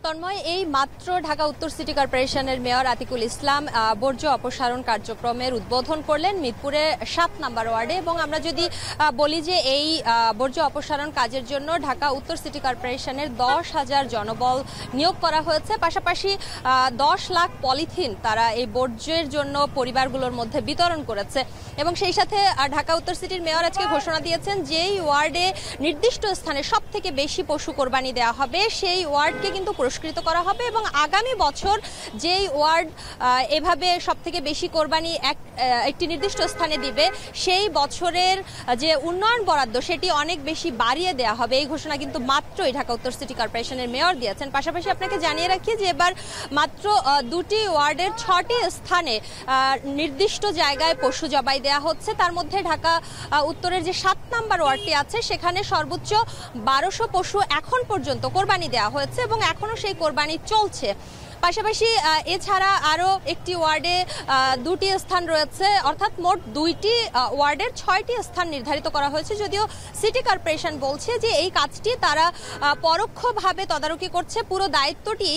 তন্ময়, এই মাত্র ঢাকা উত্তর সিটি কর্পোরেশনের মেয়র আতিকুল ইসলাম বর্জ্য অপসারণ কার্যক্রমের উদ্বোধন করলেন মিরপুরে ৭ নম্বর ওয়ার্ডে। এবং আমরা যদি বলি যে এই বর্জ্য অপসারণ কাজের জন্য ঢাকা উত্তর সিটি কর্পোরেশনের ১০,০০০ জনবল নিয়োগ করা হয়েছে। পাশাপাশি ১০ লাখ পলিথিন তারা এই বর্জ্যের জন্য পরিবারগুলোর মধ্যে বিতরণ করেছে। এবং সেই সাথে ঢাকা উত্তর সিটির মেয়র আজকে ঘোষণা দিয়েছেন যেই ওয়ার্ডে নির্দিষ্ট স্থানে সব থেকে বেশি পশু কোরবানি দেওয়া হবে সেই ওয়ার্ডকে কিন্তু পুরস্কৃত করা হবে। এবং আগামী বছর যেই ওয়ার্ড এভাবে সব থেকে বেশি কোরবানি একটি নির্দিষ্ট স্থানে দিবে সেই বছরের যে উন্নয়ন বরাদ্দ সেটি অনেক বেশি বাড়িয়ে দেওয়া হবে। এই ঘোষণা কিন্তু মাত্রই ঢাকা উত্তর সিটি কর্পোরেশনের মেয়র দিয়েছেন। পাশাপাশি আপনাকে জানিয়ে রাখি যে এবার মাত্র 2টি ওয়ার্ডের 6টি স্থানে নির্দিষ্ট জায়গায় পশু জবাই দেওয়া হচ্ছে। তার মধ্যে ঢাকা উত্তরের যে 7 নম্বর ওয়ার্ডটি আছে সেখানে সর্বোচ্চ 1200 পশু এখন পর্যন্ত কোরবানি দেওয়া হয়েছে এবং এখনো সেই কোরবানি চলছে। পাশাপাশি এছাড়া আরও একটি ওয়ার্ডে 2টি স্থান রয়েছে, অর্থাৎ মোট 2টি ওয়ার্ডের 6টি স্থান নির্ধারিত করা হয়েছে। যদিও সিটি কর্পোরেশন বলছে যে এই কাজটি তারা পরোক্ষভাবে তদারকি করছে, পুরো দায়িত্বটি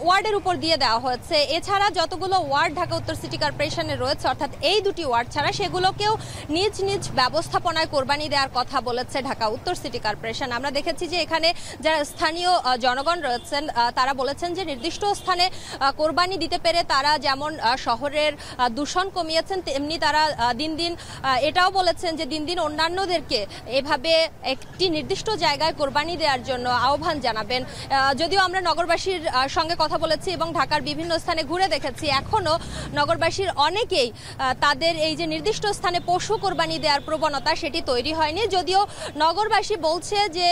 ওয়ার্ডের উপর দিয়ে দেওয়া হয়েছে। এছাড়া যতগুলো ওয়ার্ড ঢাকা উত্তর সিটি কর্পোরেশনে রয়েছে, অর্থাৎ এই 2টি ওয়ার্ড ছাড়া সেগুলোকেও নিজ নিজ ব্যবস্থাপনায় কোরবানি দেওয়ার কথা বলেছে ঢাকা উত্তর সিটি কর্পোরেশন। আমরা দেখেছি যে এখানে যারা স্থানীয় জনগণ রয়েছেন তারা বলেছেন যে নির্দিষ্ট স্থানে কোরবানি দিতে পেরে তারা যেমন শহরের দূষণ কমিয়েছেন, তেমনি তারা দিন দিন এটাও বলেছেন যে দিন দিন অন্যান্যদেরকে এভাবে একটি নির্দিষ্ট জায়গায় কোরবানি দেওয়ার জন্য আহ্বান জানাবেন। যদিও আমরা নগরবাসীর সঙ্গে কথা বলেছি এবং ঢাকার বিভিন্ন স্থানে ঘুরে দেখেছি, এখনও নগরবাসীর অনেকেই তাদের এই যে নির্দিষ্ট স্থানে পশু কোরবানি দেওয়ার প্রবণতা সেটি তৈরি হয়নি। যদিও নগরবাসী বলছে যে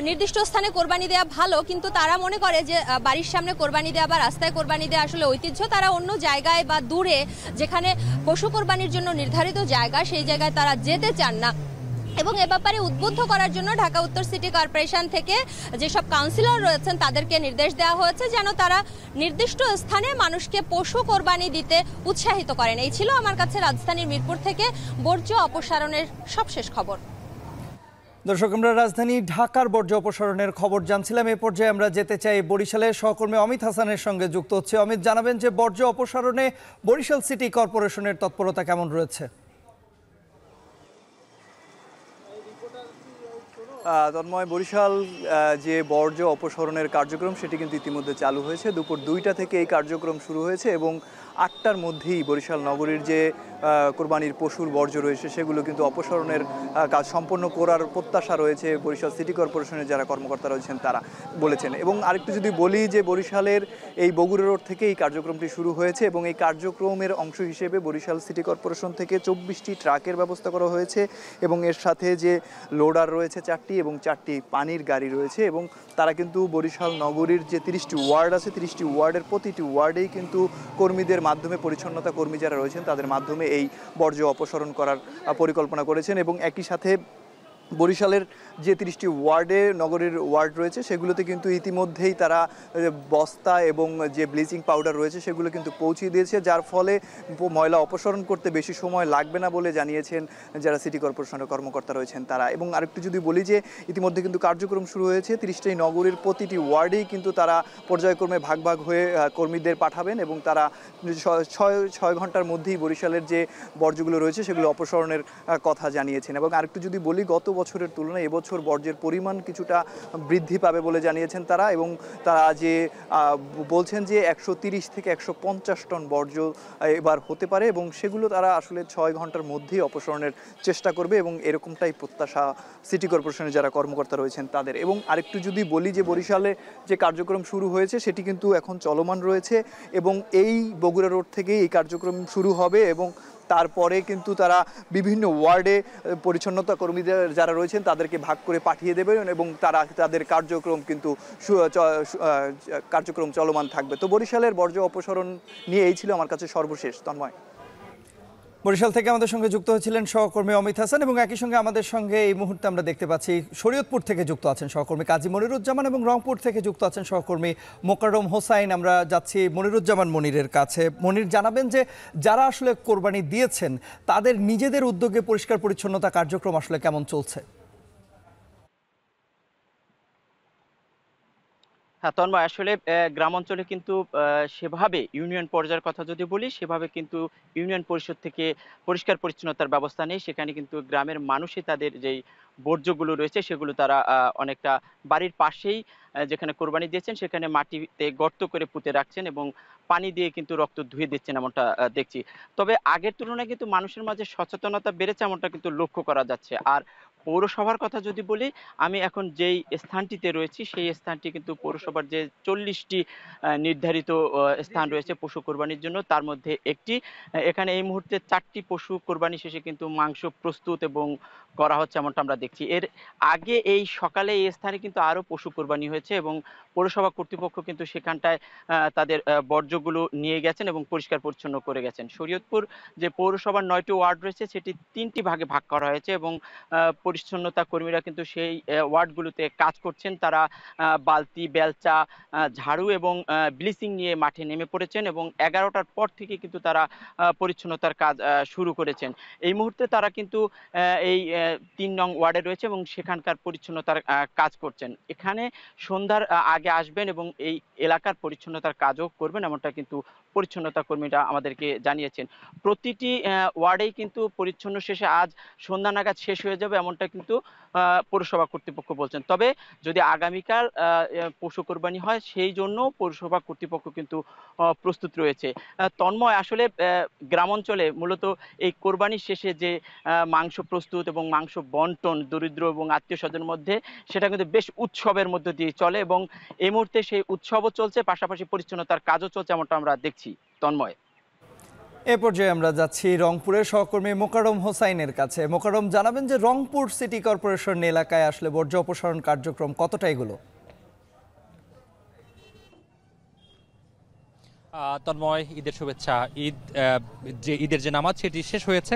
নির্দিষ্ট স্থানে কোরবানি দেওয়া ভালো, কিন্তু তারা মনে করে যে বাড়ির সামনে কোরবানি দেওয়া বা রাস্তায় কোরবানি দেওয়া আসলে ঐতিহ্য, তারা অন্য জায়গায় বা দূরে যেখানে পশু কোরবানির জন্য নির্ধারিত জায়গা সেই জায়গায় তারা যেতে চান না। এবং এ ব্যাপারে উদ্বুদ্ধ করার জন্য ঢাকা উত্তর সিটি কর্পোরেশন থেকে যেসব কাউন্সিলর রয়েছেন তাদেরকে নির্দেশ দেওয়া হয়েছে যেন তারা নির্দিষ্ট স্থানে মানুষকে পশু কোরবানি দিতে উৎসাহিত করেন। এই ছিল আমার কাছে রাজধানীর মিরপুর থেকে বর্জ্য অপসারণের সবশেষ খবর। দর্শক, আমরা রাজধানী ঢাকার বর্জ্য অপসারণের খবর জানছিলাম। এ পর্যায়ে আমরা যেতে চাই বরিশালের সহকর্মী অমিত হাসানের সঙ্গে যুক্ত হচ্ছে। অমিত, জানাবেন যে বর্জ্য অপসারণে বরিশাল সিটি কর্পোরেশনের তৎপরতা কেমন রয়েছে? তন্ময়, বরিশাল যে বর্জ্য অপসারণের কার্যক্রম সেটি কিন্তু ইতিমধ্যে চালু হয়েছে। দুপুর 2টা থেকে এই কার্যক্রম শুরু হয়েছে এবং 8টার মধ্যেই বরিশাল নগরীর যে কোরবানির পশুর বর্জ্য রয়েছে সেগুলো কিন্তু অপসারণের কাজ সম্পন্ন করার প্রত্যাশা রয়েছে বরিশাল সিটি কর্পোরেশনের যারা কর্মকর্তা রয়েছেন তারা বলেছেন। এবং আরেকটু যদি বলি যে বরিশালের এই বগুড়া রোড থেকে এই কার্যক্রমটি শুরু হয়েছে এবং এই কার্যক্রমের অংশ হিসেবে বরিশাল সিটি কর্পোরেশন থেকে 24টি ট্রাকের ব্যবস্থা করা হয়েছে এবং এর সাথে যে লোডার রয়েছে 4টি এবং 4টি পানির গাড়ি রয়েছে। এবং তারা কিন্তু বরিশাল নগরীর যে 30টি ওয়ার্ড আছে 30টি ওয়ার্ডের প্রতিটি ওয়ার্ডেই কিন্তু কর্মীদের মাধ্যমে, পরিচ্ছন্নতা কর্মী যারা রয়েছেন তাদের মাধ্যমে এই বর্জ্য অপসারণ করার পরিকল্পনা করেছেন। এবং একই সাথে বরিশালের যে 30টি ওয়ার্ডে নগরের ওয়ার্ড রয়েছে সেগুলোতে কিন্তু ইতিমধ্যেই তারা বস্তা এবং যে ব্লিচিং পাউডার রয়েছে সেগুলো কিন্তু পৌঁছে দিয়েছে, যার ফলে ময়লা অপসারণ করতে বেশি সময় লাগবে না বলে জানিয়েছেন যারা সিটি কর্পোরেশনের কর্মকর্তা রয়েছেন তারা। এবং আরেকটু যদি বলি যে ইতিমধ্যে কিন্তু কার্যক্রম শুরু হয়েছে, 30টি নগরীর প্রতিটি ওয়ার্ডেই কিন্তু তারা পর্যায়ক্রমে ভাগ ভাগ হয়ে কর্মীদের পাঠাবেন এবং তারা 6 ঘন্টার মধ্যেই বরিশালের যে বর্জ্যগুলো রয়েছে সেগুলো অপসারণের কথা জানিয়েছেন। এবং আরেকটু যদি বলি গত বছরের তুলনায় এবছর বর্জ্যের পরিমাণ কিছুটা বৃদ্ধি পাবে বলে জানিয়েছেন তারা, এবং তারা যে বলছেন যে 130 থেকে 150 টন বর্জ্য এবার হতে পারে এবং সেগুলো তারা আসলে 6 ঘন্টার মধ্যেই অপসারণের চেষ্টা করবে এবং এরকমটাই প্রত্যাশা সিটি কর্পোরেশনের যারা কর্মকর্তা রয়েছেন তাদের। এবং আরেকটু যদি বলি যে বরিশালে যে কার্যক্রম শুরু হয়েছে সেটি কিন্তু এখন চলমান রয়েছে এবং এই বগুড়া রোড থেকেই এই কার্যক্রম শুরু হবে এবং তারপরে কিন্তু তারা বিভিন্ন ওয়ার্ডে পরিচ্ছন্নতা কর্মীদের যারা রয়েছেন তাদেরকে ভাগ করে পাঠিয়ে দেবেন এবং তারা তাদের কার্যক্রম কিন্তু কার্যক্রম চলমান থাকবে। তো বরিশালের বর্জ্য অপসারণ নিয়ে এই ছিল আমার কাছে সর্বশেষ। তন্ময়। বরিশাল থেকে আমাদের সঙ্গে যুক্ত হয়েছিলেন সহকর্মী অমিত হাসান, এবং একই সঙ্গে আমাদের সঙ্গে এই মুহূর্তে আমরা দেখতে পাচ্ছি শরীয়তপুর থেকে যুক্ত আছেন সহকর্মী কাজী মনিরুজ্জামান এবং রংপুর থেকে যুক্ত আছেন সহকর্মী মোকাররম হোসাইন। আমরা যাচ্ছি মনিরুজ্জামান মনিরের কাছে। মনির, জানাবেন যে যারা আসলে কোরবানি দিয়েছেন তাদের নিজেদের উদ্যোগে পরিষ্কার পরিচ্ছন্নতা কার্যক্রম আসলে কেমন চলছে? হ্যাঁ তন্ময়, আসলে গ্রাম অঞ্চলে কিন্তু সেভাবে ইউনিয়ন পর্যায়ের কথা যদি বলি সেভাবে কিন্তু ইউনিয়ন পরিষদ থেকে পরিষ্কার পরিচ্ছন্নতার ব্যবস্থা নেই। সেখানে কিন্তু গ্রামের মানুষই তাদের যেই বর্জ্যগুলো রয়েছে সেগুলো তারা অনেকটা বাড়ির পাশেই যেখানে কোরবানি দিয়েছেন সেখানে মাটিতে গর্ত করে পুঁতে রাখছেন এবং পানি দিয়ে কিন্তু রক্ত ধুয়ে দিচ্ছেন, এমনটা দেখছি। তবে আগের তুলনায় কিন্তু মানুষের মাঝে সচেতনতা বেড়েছে এমনটা কিন্তু লক্ষ্য করা যাচ্ছে। আর পৌরসভার কথা যদি বলি, আমি এখন যেই স্থানটিতে রয়েছি সেই স্থানটি কিন্তু পৌরসভার যে 40টি নির্ধারিত স্থান রয়েছে পশু কোরবানির জন্য তার মধ্যে একটি। এখানে এই মুহূর্তে 4টি পশু কোরবানি শেষে কিন্তু মাংস প্রস্তুত এবং করা হচ্ছে এমনটা আমরা দেখছি। এর আগে এই সকালে এই স্থানে কিন্তু আরও পশু কোরবানি হয়েছে এবং পৌরসভা কর্তৃপক্ষ কিন্তু সেখানটায় তাদের বর্জ্যগুলো নিয়ে গেছেন এবং পরিষ্কার পরিচ্ছন্ন করে গেছেন। শরীয়তপুর যে পৌরসভার 9টি ওয়ার্ড রয়েছে সেটি 3টি ভাগে ভাগ করা হয়েছে এবং পরিচ্ছন্নতা কর্মীরা কিন্তু সেই ওয়ার্ডগুলোতে কাজ করছেন। তারা বালতি, বেলচা, ঝাড়ু এবং ব্লিচিং নিয়ে মাঠে নেমে পড়েছেন এবং 11টার পর থেকে কিন্তু তারা পরিচ্ছন্নতার কাজ শুরু করেছেন। এই মুহূর্তে তারা কিন্তু এই 3 নং ওয়ার্ডে রয়েছে এবং সেখানকার পরিচ্ছন্নতার কাজ করছেন। এখানে সন্ধ্যার আগে আসবেন এবং এই এলাকার পরিচ্ছন্নতার কাজও করবেন, এমনটা কিন্তু পরিচ্ছন্নতা কর্মীরা আমাদেরকে জানিয়েছেন। প্রতিটি ওয়ার্ডেই কিন্তু পরিচ্ছন্ন শেষে আজ সন্ধ্যা নাগাদ শেষ হয়ে যাবে এমনটা কিন্তু পৌরসভা কর্তৃপক্ষ বলছেন। তবে যদি আগামীকাল পশু কোরবানি হয় সেই জন্য পৌরসভা কর্তৃপক্ষ কিন্তু প্রস্তুত রয়েছে। তন্ময়, আসলে গ্রাম অঞ্চলে মূলত এই কোরবানির শেষে যে মাংস প্রস্তুত এবং মাংস বন্টন দরিদ্র এবং আত্মীয় স্বজনের মধ্যে সেটা কিন্তু বেশ উৎসবের মধ্য দিয়ে চলে এবং এই মুহূর্তে সেই উৎসবও চলছে, পাশাপাশি পরিচ্ছন্নতার কাজও চলছে এমনটা আমরা দেখছি। তন্ময়। এ পর্যায়ে আমরা যাচ্ছি রংপুরের সহকর্মী মোকাররম হোসাইনের কাছে। মোকাররম, জানাবেন যে রংপুর সিটি কর্পোরেশন এলাকায় আসলে বর্জ্য অপসারণ কার্যক্রম কতটা এগুলো? তন্ময়, ঈদের শুভেচ্ছা। ঈদের যে নামাজ সেটি শেষ হয়েছে।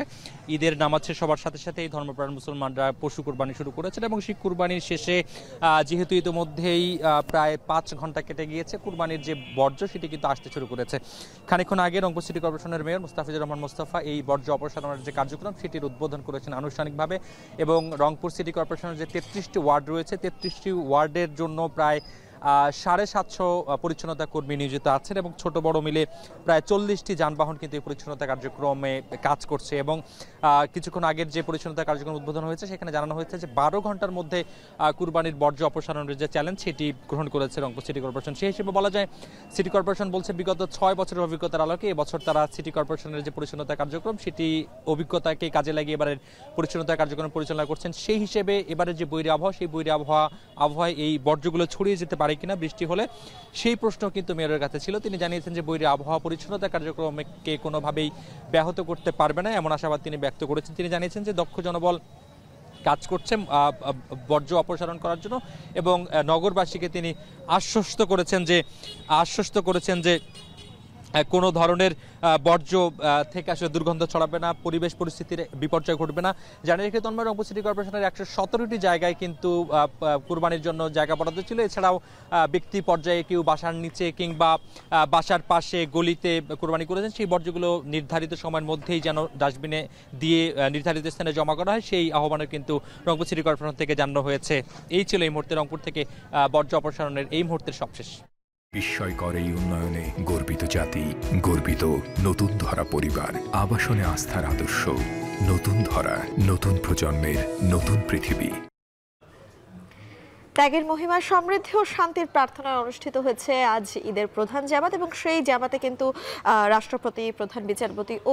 ঈদের নামাজ শেষ হওয়ার সাথে সাথে এই ধর্মপ্রাণ মুসলমানরা পশু কুরবানি শুরু করেছেন এবং সেই কুরবানির শেষে যেহেতু ইতিমধ্যেই প্রায় 5 ঘন্টা কেটে গিয়েছে, কুরবানির যে বর্জ্য সেটি কিন্তু আসতে শুরু করেছে। খানিকক্ষণ আগে রংপুর সিটি কর্পোরেশনের মেয়র মুস্তাফিজুর রহমান মোস্তফা এই বর্জ্য অপসারণের যে কার্যক্রম সেটির উদ্বোধন করেছেন আনুষ্ঠানিকভাবে এবং রংপুর সিটি কর্পোরেশনের যে 33টি ওয়ার্ড রয়েছে 33টি ওয়ার্ডের জন্য প্রায় 750 পরিচ্ছন্নতা কর্মী নিয়োজিত আছেন এবং ছোট বড় মিলে প্রায় 40টি যানবাহন কিন্তু এই পরিচ্ছন্নতা কার্যক্রমে কাজ করছে। এবং কিছুক্ষণ আগের যে পরিচ্ছন্নতা কার্যক্রম উদ্বোধন হয়েছে সেখানে জানানো হয়েছে যে 12 ঘন্টার মধ্যে কুরবানির বর্জ্য অপসারণের যে চ্যালেঞ্জ সেটি গ্রহণ করেছে রংপুর সিটি কর্পোরেশন। সেই হিসেবে বলা যায় সিটি কর্পোরেশন বলছে বিগত 6 বছরের অভিজ্ঞতার আলোকে এবছর তারা সিটি কর্পোরেশনের যে পরিচ্ছন্নতা কার্যক্রম সেটি অভিজ্ঞতাকে কাজে লাগিয়ে এবারের পরিচ্ছন্নতা কার্যক্রম পরিচালনা করছেন। সেই হিসেবে এবারের যে বৈরী আবহাওয়া সেই বৈরী আবহাওয়ায় এই বর্জ্যগুলো ছড়িয়ে যেতে পারে কিনা বৃষ্টি হলে, সেই প্রশ্ন কিন্তু মেয়রের কাছে ছিল। তিনি জানিয়েছেন যে বৈরী আবহাওয়া পরিচ্ছন্নতা কার্যক্রমকে কোনোভাবেই ব্যাহত করতে পারবে না এমন আশাবাদ তিনি ব্যক্ত করেছেন। তিনি জানিয়েছেন যে দক্ষ জনবল কাজ করছে বর্জ্য অপসারণ করার জন্য এবং নগরবাসীকে তিনি আশ্বস্ত করেছেন যে কোনো ধরনের বর্জ্য থেকে আসলে দুর্গন্ধ ছড়াবে না, পরিবেশ পরিস্থিতির বিপর্যয় ঘটবে না। জানিয়ে রেখে তন্ময়, রংপুর সিটি কর্পোরেশনের 117টি জায়গায় কিন্তু কুরবানির জন্য জায়গা বরাদ্দ ছিল। এছাড়াও ব্যক্তি পর্যায়ে কেউ বাসার নিচে কিংবা বাসার পাশে গলিতে কুরবানি করেছেন, সেই বর্জ্যগুলো নির্ধারিত সময়ের মধ্যেই যেন ডাস্টবিনে দিয়ে নির্ধারিত স্থানে জমা করা হয়, সেই আহ্বানের কিন্তু রংপুর সিটি কর্পোরেশন থেকে জানানো হয়েছে। এই ছিল এই মুহূর্তে রংপুর থেকে বর্জ্য অপসারণের এই মুহূর্তের সবশেষ। বিস্ময়কর এই উন্নয়নে গর্বিত জাতি, গর্বিত নতুন ধরা পরিবার, আবাসনে আস্থার আদর্শ। নতুন ধরা, নতুন প্রজন্মের নতুন পৃথিবী। ত্যাগের মহিমা, সমৃদ্ধি ও শান্তির প্রার্থনায় অনুষ্ঠিত হয়েছে আজ ঈদের প্রধান জামাত, এবং সেই জামাতে কিন্তু রাষ্ট্রপতি, প্রধান বিচারপতি ও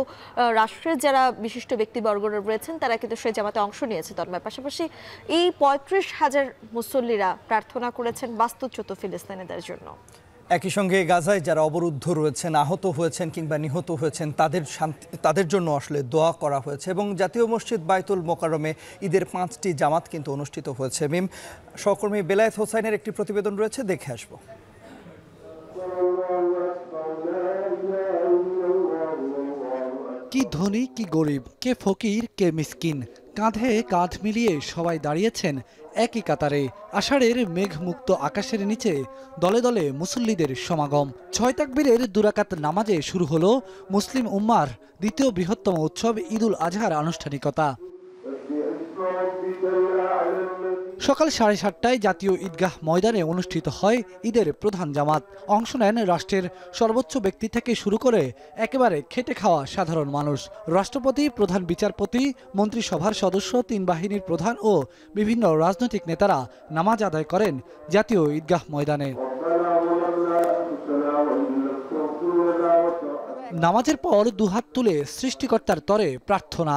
রাষ্ট্রের যারা বিশিষ্ট ব্যক্তিবর্গরা রয়েছেন তারা কিন্তু সেই জামাতে অংশ নিয়েছে। তন্ময়, পাশাপাশি এই 35,000 মুসল্লিরা প্রার্থনা করেছেন বাস্তুচ্যুত ফিলিস্তিনিদের জন্য। একই সঙ্গে গাজায় যারা অবরুদ্ধ রয়েছেন, আহত হয়েছেন কিংবা নিহত হয়েছেন, তাদের জন্য আসলে দোয়া করা হয়েছে। এবং জাতীয় মসজিদ বাইতুল মোকাররমে ঈদের 5টি জামাত কিন্তু অনুষ্ঠিত হয়েছে। মিম, সহকর্মী বেলায়েত হোসাইনের একটি প্রতিবেদন রয়েছে, দেখে আসবো। কি ধনী কি গরিব, কে ফকির কে মিসকিন, কাঁধে কাঁধ মিলিয়ে সবাই দাঁড়িয়েছেন একই কাতারে। আষাঢ়ের মেঘমুক্ত আকাশের নিচে দলে দলে মুসল্লিদের সমাগম। 6 তাকবীরের 2 রাকাত নামাজে শুরু হলো মুসলিম উম্মার দ্বিতীয় বৃহত্তম উৎসব ঈদুল আজহার আনুষ্ঠানিকতা। সকাল 7:30টায় জাতীয় ঈদগাহ ময়দানে অনুষ্ঠিত হয় ঈদের প্রধান জামাত। অংশ নেন রাষ্ট্রের সর্বোচ্চ ব্যক্তি থেকে শুরু করে একেবারে খেটে খাওয়া সাধারণ মানুষ। রাষ্ট্রপতি, প্রধান বিচারপতি, মন্ত্রিসভার সদস্য, 3 বাহিনীর প্রধান ও বিভিন্ন রাজনৈতিক নেতারা নামাজ আদায় করেন জাতীয় ঈদগাহ ময়দানে। নামাজের পর দুহাত তুলে সৃষ্টিকর্তার তরে প্রার্থনা,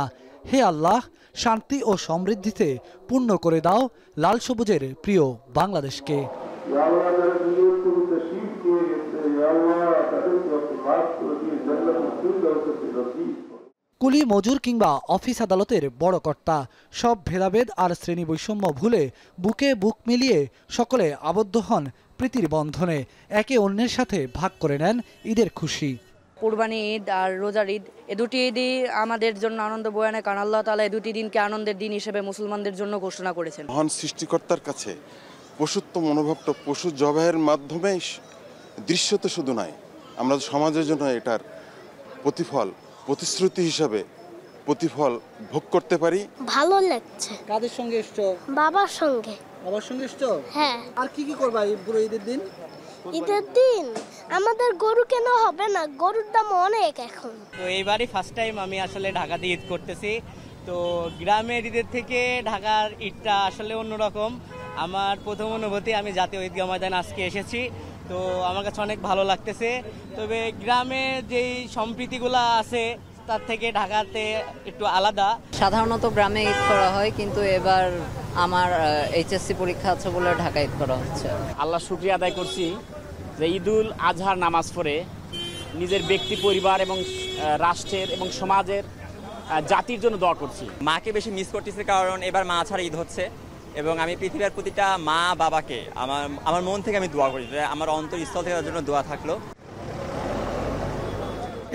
হে আল্লাহ, শান্তি ও সমৃদ্ধিতে পূর্ণ করে দাও লাল সবুজের প্রিয় বাংলাদেশকে। কুলি, মজুর কিংবা অফিস আদালতের বড় কর্তা, সব ভেদাভেদ আর শ্রেণী বৈষম্য ভুলে বুকে বুক মিলিয়ে সকলে আবদ্ধ হন প্রীতির বন্ধনে। একে অন্যের সাথে ভাগ করে নেন ঈদের খুশি। কুরবানি ঈদ আর রোজার ঈদ, এ দুটি ঈদই আমাদের জন্য আনন্দ বয়ে আনে, কারণ আল্লাহ তাআলা এই দুটি দিনকে আনন্দের দিন হিসেবে মুসলমানদের জন্য ঘোষণা করেছেন। মহান সৃষ্টিকর্তার কাছে পশুত্ব মনোভাবটা পশু জবাইয়ের মাধ্যমে দৃশ্যত শুধু নয়, আমরা সমাজের জন্য এটার প্রতিফল, প্রতিশ্রুতি হিসাবে প্রতিফল ভোগ করতে পারি। ভালো লাগছে। কাদের সঙ্গে এসছো? বাবার সঙ্গে। বাবার সঙ্গে এসছো? হ্যাঁ। আর কি কি করবা এই পুরো ঈদের দিন? ঈদের দিন আমাদের গরু কেন হবে না, গরুর দাম অনেক এখন। তো এইবারই ফার্স্ট টাইম আমি আসলে ঢাকাতে ঈদ করতেছি। তো গ্রামের ঈদের থেকে ঢাকার ঈদটা আসলে অন্যরকম। আমার প্রথম অনুভূতি, আমি জাতীয় ঈদগাহ ময়দানে আজকে এসেছি, তো আমার কাছে অনেক ভালো লাগতেছে। তবে গ্রামে যেই সম্প্রীতিগুলো আছে তার থেকে ঢাকাতে একটু আলাদা। সাধারণত গ্রামে ঈদ করা হয়, কিন্তু এবার আমার এইচএসসি পরীক্ষা আছে বলে ঢাকা ঈদ করা হচ্ছে। আল্লাহ শুকরিয়া আদায় করছি যে ঈদুল আজহার নামাজ পড়ে নিজের ব্যক্তি, পরিবার এবং রাষ্ট্রের এবং সমাজের, জাতির জন্য দোয়া করছি। মাকে বেশি মিস করতেছি, কারণ এবার মা ছাড়া ঈদ হচ্ছে, এবং আমি পৃথিবীর প্রতিটা মা বাবাকে আমার মন থেকে আমি দোয়া করি, আমার অন্তরস্থল থেকে তার জন্য দোয়া থাকলো।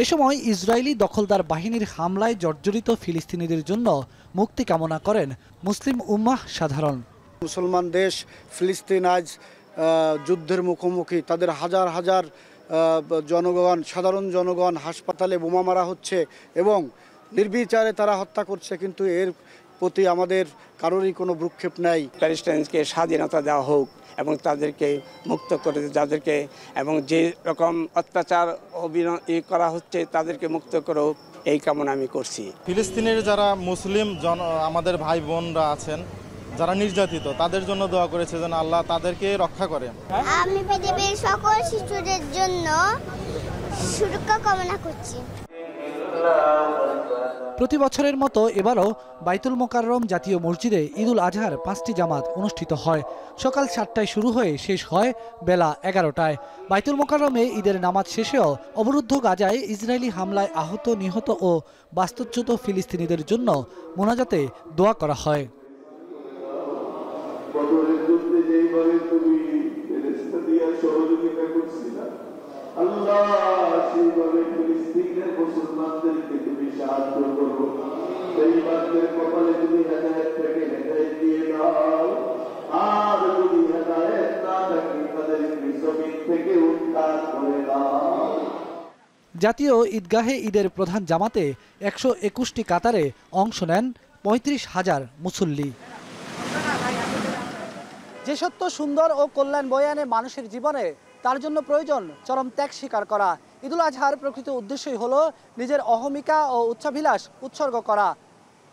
এ সময় ইসরায়েলি দখলদার বাহিনীর হামলায় জর্জরিত ফিলিস্তিনিদের জন্য মুক্তি কামনা করেন মুসলিম উম্মাহ সাধারণ। মুসলমান দেশ ফিলিস্তিন আজ যুদ্ধের মুখোমুখি, তাদের হাজার হাজার জনগণ, সাধারণ জনগণ হাসপাতালে বোমা মারা হচ্ছে এবং নির্বিচারে তারা হত্যা করছে, কিন্তু এর প্রতি আমাদের কারোরই কোনো ভ্রুক্ষেপ নাই। প্যালেস্টাইনকে স্বাধীনতা দেওয়া হোক এবং তাদেরকে মুক্ত করে, যাদেরকে এবং যে রকম অত্যাচার করা হচ্ছে তাদেরকে মুক্ত করো, এই কামনা আমি করছি। ফিলিস্তিনের যারা মুসলিম আমাদের ভাই বোনরা আছেন, যারা নির্যাতিত, তাদের জন্য দোয়া করেছে যেন আল্লাহ তাদেরকে রক্ষা করে। আমি পৃথিবীর সকল শিশুদের জন্য সুরক্ষা কামনা করছি। প্রতি বছরের মতো এবারও বাইতুল মোকাররম জাতীয় মসজিদে ঈদুল আজহার 5টি জামাত অনুষ্ঠিত হয়। সকাল 7টায় শুরু হয়ে শেষ হয় বেলা 11টায়। বাইতুল মোকাররমে ঈদের নামাজ শেষেও অবরুদ্ধ গাজায় ইসরায়েলি হামলায় আহত, নিহত ও বাস্তুচ্যুত ফিলিস্তিনিদের জন্য মোনাজাতে দোয়া করা হয়। আল্লাহ সেইভাবে ফিলিস্তিনের মুসলমানদেরকে তুমি সাহায্য করো, বেঈমানদের কপালে তুমি হেদায়েত থেকে হেদায়েত দিয়ে দাও, আর যদি হেদায়েত না থাকে তাদেরকে জমিন থেকে উদ্ধার করে দাও। জাতীয় ঈদগাহে ঈদের প্রধান জামাতে 121টি কাতারে অংশ নেন 35,000 মুসল্লি। যে সত্য সুন্দর ও কল্যাণ বয়ে আনে মানুষের জীবনে, তার জন্য প্রয়োজন চরম ত্যাগ স্বীকার করা। ঈদুল আজহার প্রকৃত উদ্দেশ্যই হলো নিজের অহমিকা ও উচ্চাভিলাষ উৎসর্গ করা।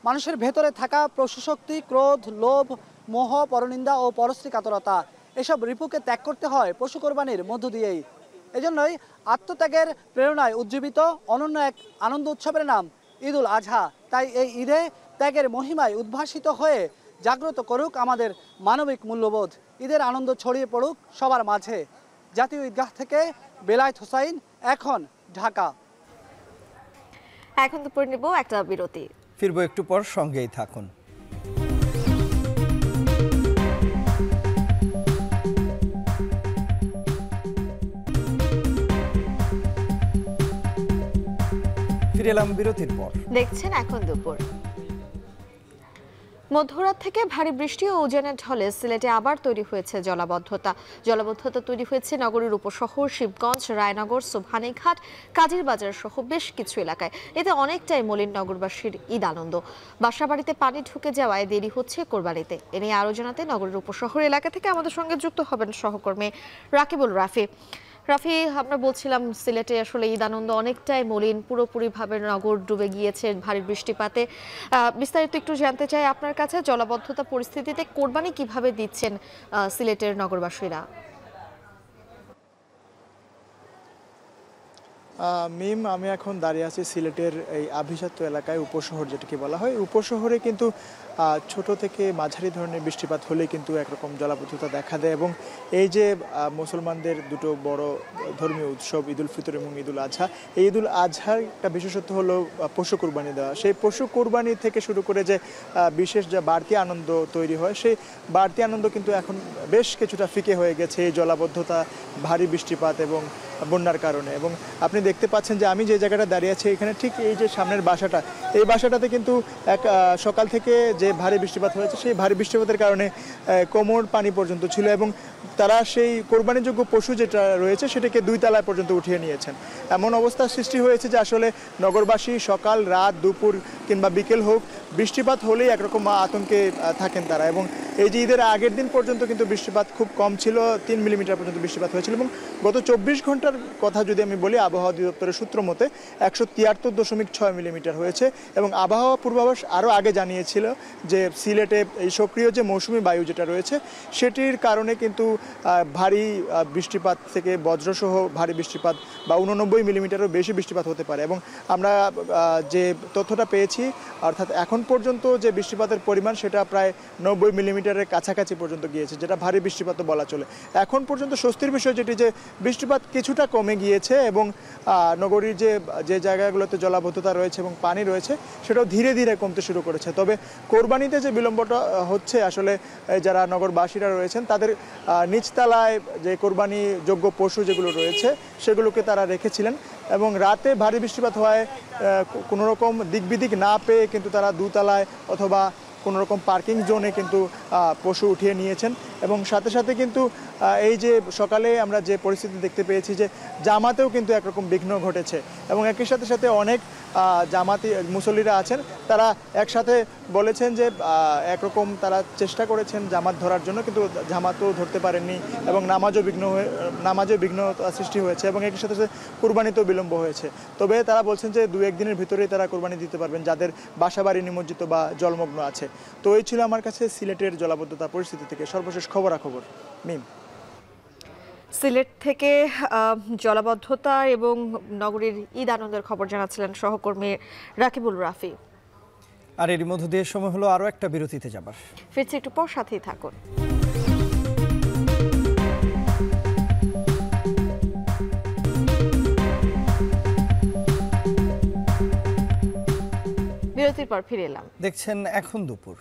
মানুষের ভেতরে থাকা পশুশক্তি, ক্রোধ, লোভ, মোহ, পরনিন্দা ও পরশ্রী কাতরতা, এসব রিপুকে ত্যাগ করতে হয় পশু কোরবানির মধ্য দিয়েই। এজন্যই আত্মত্যাগের প্রেরণায় উজ্জীবিত অনন্য এক আনন্দ উৎসবের নাম ঈদুল আজহা। তাই এই ঈদে ত্যাগের মহিমায় উদ্ভাসিত হয়ে জাগ্রত করুক আমাদের মানবিক মূল্যবোধ। ঈদের আনন্দ ছড়িয়ে পড়ুক সবার মাঝে। জাতীয় ঈদগাহ থেকে বেলায়েত হোসাইন, এখন, ঢাকা। এখন দুপুরে নেব একটা বিরতি, ফিরবো একটু পর, সঙ্গেই থাকুন। ফিরে এলাম বিরতির পর। দেখছেন এখন দুপুর। মধ্যরাত থেকে ভারী বৃষ্টি ও উজানের ঢলে সিলেটে আবার তৈরি হয়েছে জলাবদ্ধতা তৈরি হয়েছে নগরীর উপশহর শিবগঞ্জ, রায়নগর, সোভানীঘাট, কাজীরবাজার সহ বেশ কিছু এলাকায়। এতে অনেকটাই মলিন নগরবাসীর ঈদ আনন্দ। বাসাবাড়িতে পানি ঢুকে যাওয়ায় দেরি হচ্ছে কোরবানিতে। এ নিয়ে আরো জানাতে নগরীর উপশহর এলাকা থেকে আমাদের সঙ্গে যুক্ত হবেন সহকর্মী রাকিবুল রাফি। রাফি, আমরা বলছিলাম সিলেটে আসলে ঈদ আনন্দ অনেকটাই মলিন, পুরোপুরিভাবে নগর ডুবে গিয়েছে ভারী বৃষ্টিপাতে। বিস্তারিত একটু জানতে চাই আপনার কাছে, জলাবদ্ধতা পরিস্থিতিতে কোরবানি কিভাবে দিচ্ছেন সিলেটের নগরবাসীরা? মিম, আমি এখন দাঁড়িয়ে আছি সিলেটের এই আভিজাত্য এলাকায়, উপশহর যেটাকে বলা হয়। উপশহরে কিন্তু ছোট থেকে মাঝারি ধরনের বৃষ্টিপাত হলে কিন্তু একরকম জলাবদ্ধতা দেখা দেয়। এবং এই যে মুসলমানদের দুটো বড় ধর্মীয় উৎসব ঈদুল ফিতর এবং ঈদুল আজহা, এই ঈদুল আজহার একটা বিশেষত্ব হলো পশু কোরবানি দেওয়া। সেই পশু কোরবানি থেকে শুরু করে যে বিশেষ যে বাড়তি আনন্দ তৈরি হয়, সেই বাড়তি আনন্দ কিন্তু এখন বেশ কিছুটা ফিকে হয়ে গেছে এই জলাবদ্ধতা, ভারী বৃষ্টিপাত এবং বন্যার কারণে। এবং আপনি দেখতে পাচ্ছেন যে আমি যে জায়গাটা দাঁড়িয়ে আছি, এখানে ঠিক এই যে সামনের বাসাটা, এই বাসাটাতে কিন্তু সকাল থেকে যে ভারী বৃষ্টিপাত হয়েছে, সেই ভারী বৃষ্টিপাতের কারণে কোমর পানি পর্যন্ত ছিল এবং তারা সেই কোরবানিযোগ্য পশু যেটা রয়েছে সেটাকে 2 তলায় পর্যন্ত উঠিয়ে নিয়েছেন। এমন অবস্থার সৃষ্টি হয়েছে যে আসলে নগরবাসী সকাল, রাত, দুপুর কিংবা বিকেল হোক, বৃষ্টিপাত হলেই একরকম আতঙ্কে থাকেন তারা। এবং এই যে ঈদের আগের দিন পর্যন্ত কিন্তু বৃষ্টিপাত খুব কম ছিল, 3 মিলিমিটার পর্যন্ত বৃষ্টিপাত হয়েছিল। এবং গত 24 ঘন্টার কথা যদি আমি বলি, আবহাওয়া অধিদপ্তরের সূত্র মতে 173.6 মিলিমিটার হয়েছে। এবং আবহাওয়া পূর্বাভাস আরও আগে জানিয়েছিল যে সিলেটে এই সক্রিয় যে মৌসুমি বায়ু যেটা রয়েছে, সেটির কারণে কিন্তু ভারী বৃষ্টিপাত থেকে বজ্রসহ ভারী বৃষ্টিপাত বা 89 মিলিমিটারও বেশি বৃষ্টিপাত হতে পারে। এবং আমরা যে তথ্যটা পেয়েছি, অর্থাৎ এখন পর্যন্ত যে বৃষ্টিপাতের পরিমাণ সেটা প্রায় 90 মিলিমিটারের কাছাকাছি পর্যন্ত গিয়েছে, যেটা ভারী বৃষ্টিপাত বলা চলে। এখন পর্যন্ত স্বস্তির বিষয় যেটি, যে বৃষ্টিপাত কিছুটা কমে গিয়েছে এবং নগরীর যে জায়গাগুলোতে জলাবদ্ধতা রয়েছে এবং পানি রয়েছে, সেটাও ধীরে ধীরে কমতে শুরু করেছে। তবে কোরবানিতে যে বিলম্বটা হচ্ছে, আসলে যারা নগরবাসীরা রয়েছেন তাদের নিচতলায় যে কোরবানি যোগ্য পশু যেগুলো রয়েছে সেগুলোকে তারা রেখেছিলেন এবং রাতে ভারী বৃষ্টিপাত হওয়ায় কোনো রকম দিক বিদিক না পেয়ে কিন্তু তারা 2 তলায় অথবা কোনো রকম পার্কিং জোনে কিন্তু পশু উঠিয়ে নিয়েছেন। এবং সাথে সাথে কিন্তু এই যে সকালে আমরা যে পরিস্থিতি দেখতে পেয়েছি, যে জামাতেও কিন্তু একরকম বিঘ্ন ঘটেছে এবং একই সাথে সাথে অনেক জামাতি মুসল্লিরা আছেন, তারা একসাথে বলেছেন যে একরকম তারা চেষ্টা করেছেন জামাত ধরার জন্য, কিন্তু জামাতও ধরতে পারেননি এবং নামাজও বিঘ্ন সৃষ্টি হয়েছে এবং একই সাথে সাথে কুরবানিতেও বিলম্ব হয়েছে। তবে তারা বলছেন যে 2-1 দিনের ভিতরেই তারা কুরবানি দিতে পারবেন যাদের বাসাবাড়ি নিমজ্জিত বা জলমগ্ন আছে। তো এই ছিল আমার কাছে সিলেটের জলাবদ্ধতা পরিস্থিতি থেকে সর্বশেষ খবরাখবর। মিম, সিলেট থেকে জলাবদ্ধতা এবং নগরীর ঈদ আনন্দের খবর জানাচ্ছিলেন সহকর্মী রাকিবুল রাফি। আর এর মধ্য দিয়ে সময় হলো আরো একটা বিরতিতে যাবার। ফিরছি একটু পর, সাথেই থাকুন। বিরতির পর ফিরে এলাম। দেখছেন এখন দুপুর।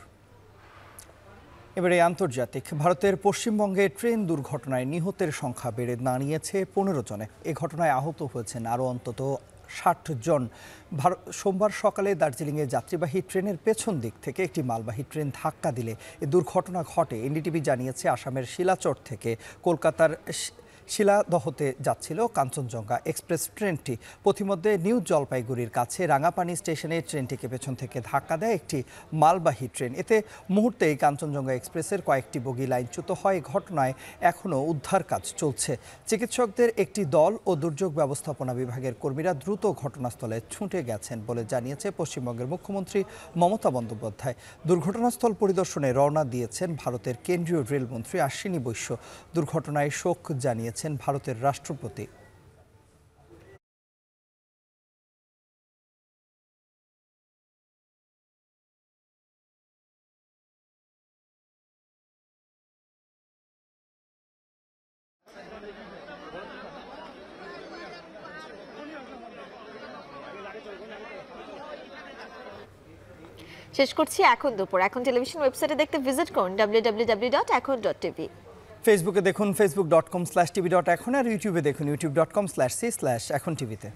এবারে আন্তর্জাতিক। ভারতের পশ্চিমবঙ্গে ট্রেন দুর্ঘটনায় নিহতের সংখ্যা বেড়ে দাঁড়িয়েছে 15 জনে। এ ঘটনায় আহত হয়েছেন আরও অন্তত 60 জন। সোমবার সকালে দার্জিলিংয়ে যাত্রীবাহী ট্রেনের পেছন দিক থেকে একটি মালবাহী ট্রেন ধাক্কা দিলে এ দুর্ঘটনা ঘটে। এনডিটিভি জানিয়েছে আসামের শিলাচর থেকে কলকাতার শিলাদহতে যাচ্ছিল কাঞ্চনজঙ্ঘা এক্সপ্রেস ট্রেনটি। পথিমধ্যে নিউ জলপাইগুড়ির কাছে রাঙাপানি স্টেশনে ট্রেনটিকে পেছন থেকে ধাক্কা দেয় একটি মালবাহী ট্রেন। এতে মুহূর্তেই কাঞ্চনজঙ্ঘা এক্সপ্রেসের কয়েকটি বগি লাইনচ্যুত হয়। ঘটনায় এখনও উদ্ধার কাজ চলছে। চিকিৎসকদের একটি দল ও দুর্যোগ ব্যবস্থাপনা বিভাগের কর্মীরা দ্রুত ঘটনাস্থলে ছুটে গেছেন বলে জানিয়েছে পশ্চিমবঙ্গের মুখ্যমন্ত্রী মমতা বন্দ্যোপাধ্যায়। দুর্ঘটনাস্থল পরিদর্শনে রওনা দিয়েছেন ভারতের কেন্দ্রীয় রেলমন্ত্রী আশ্বিনী বৈশ্য। দুর্ঘটনায় শোক জানিয়েছেন ভারতের রাষ্ট্রপতি। শেষ করছি এখন দুপুর। এখন টেলিভিশন ওয়েবসাইটে দেখতে ভিজিট করুন www.ekhon.tv। ফেসবুকে দেখুন facebook.com/tv.ekhon আর ইউটিউবে দেখুন youtube.com/c/ekhon tv-তে।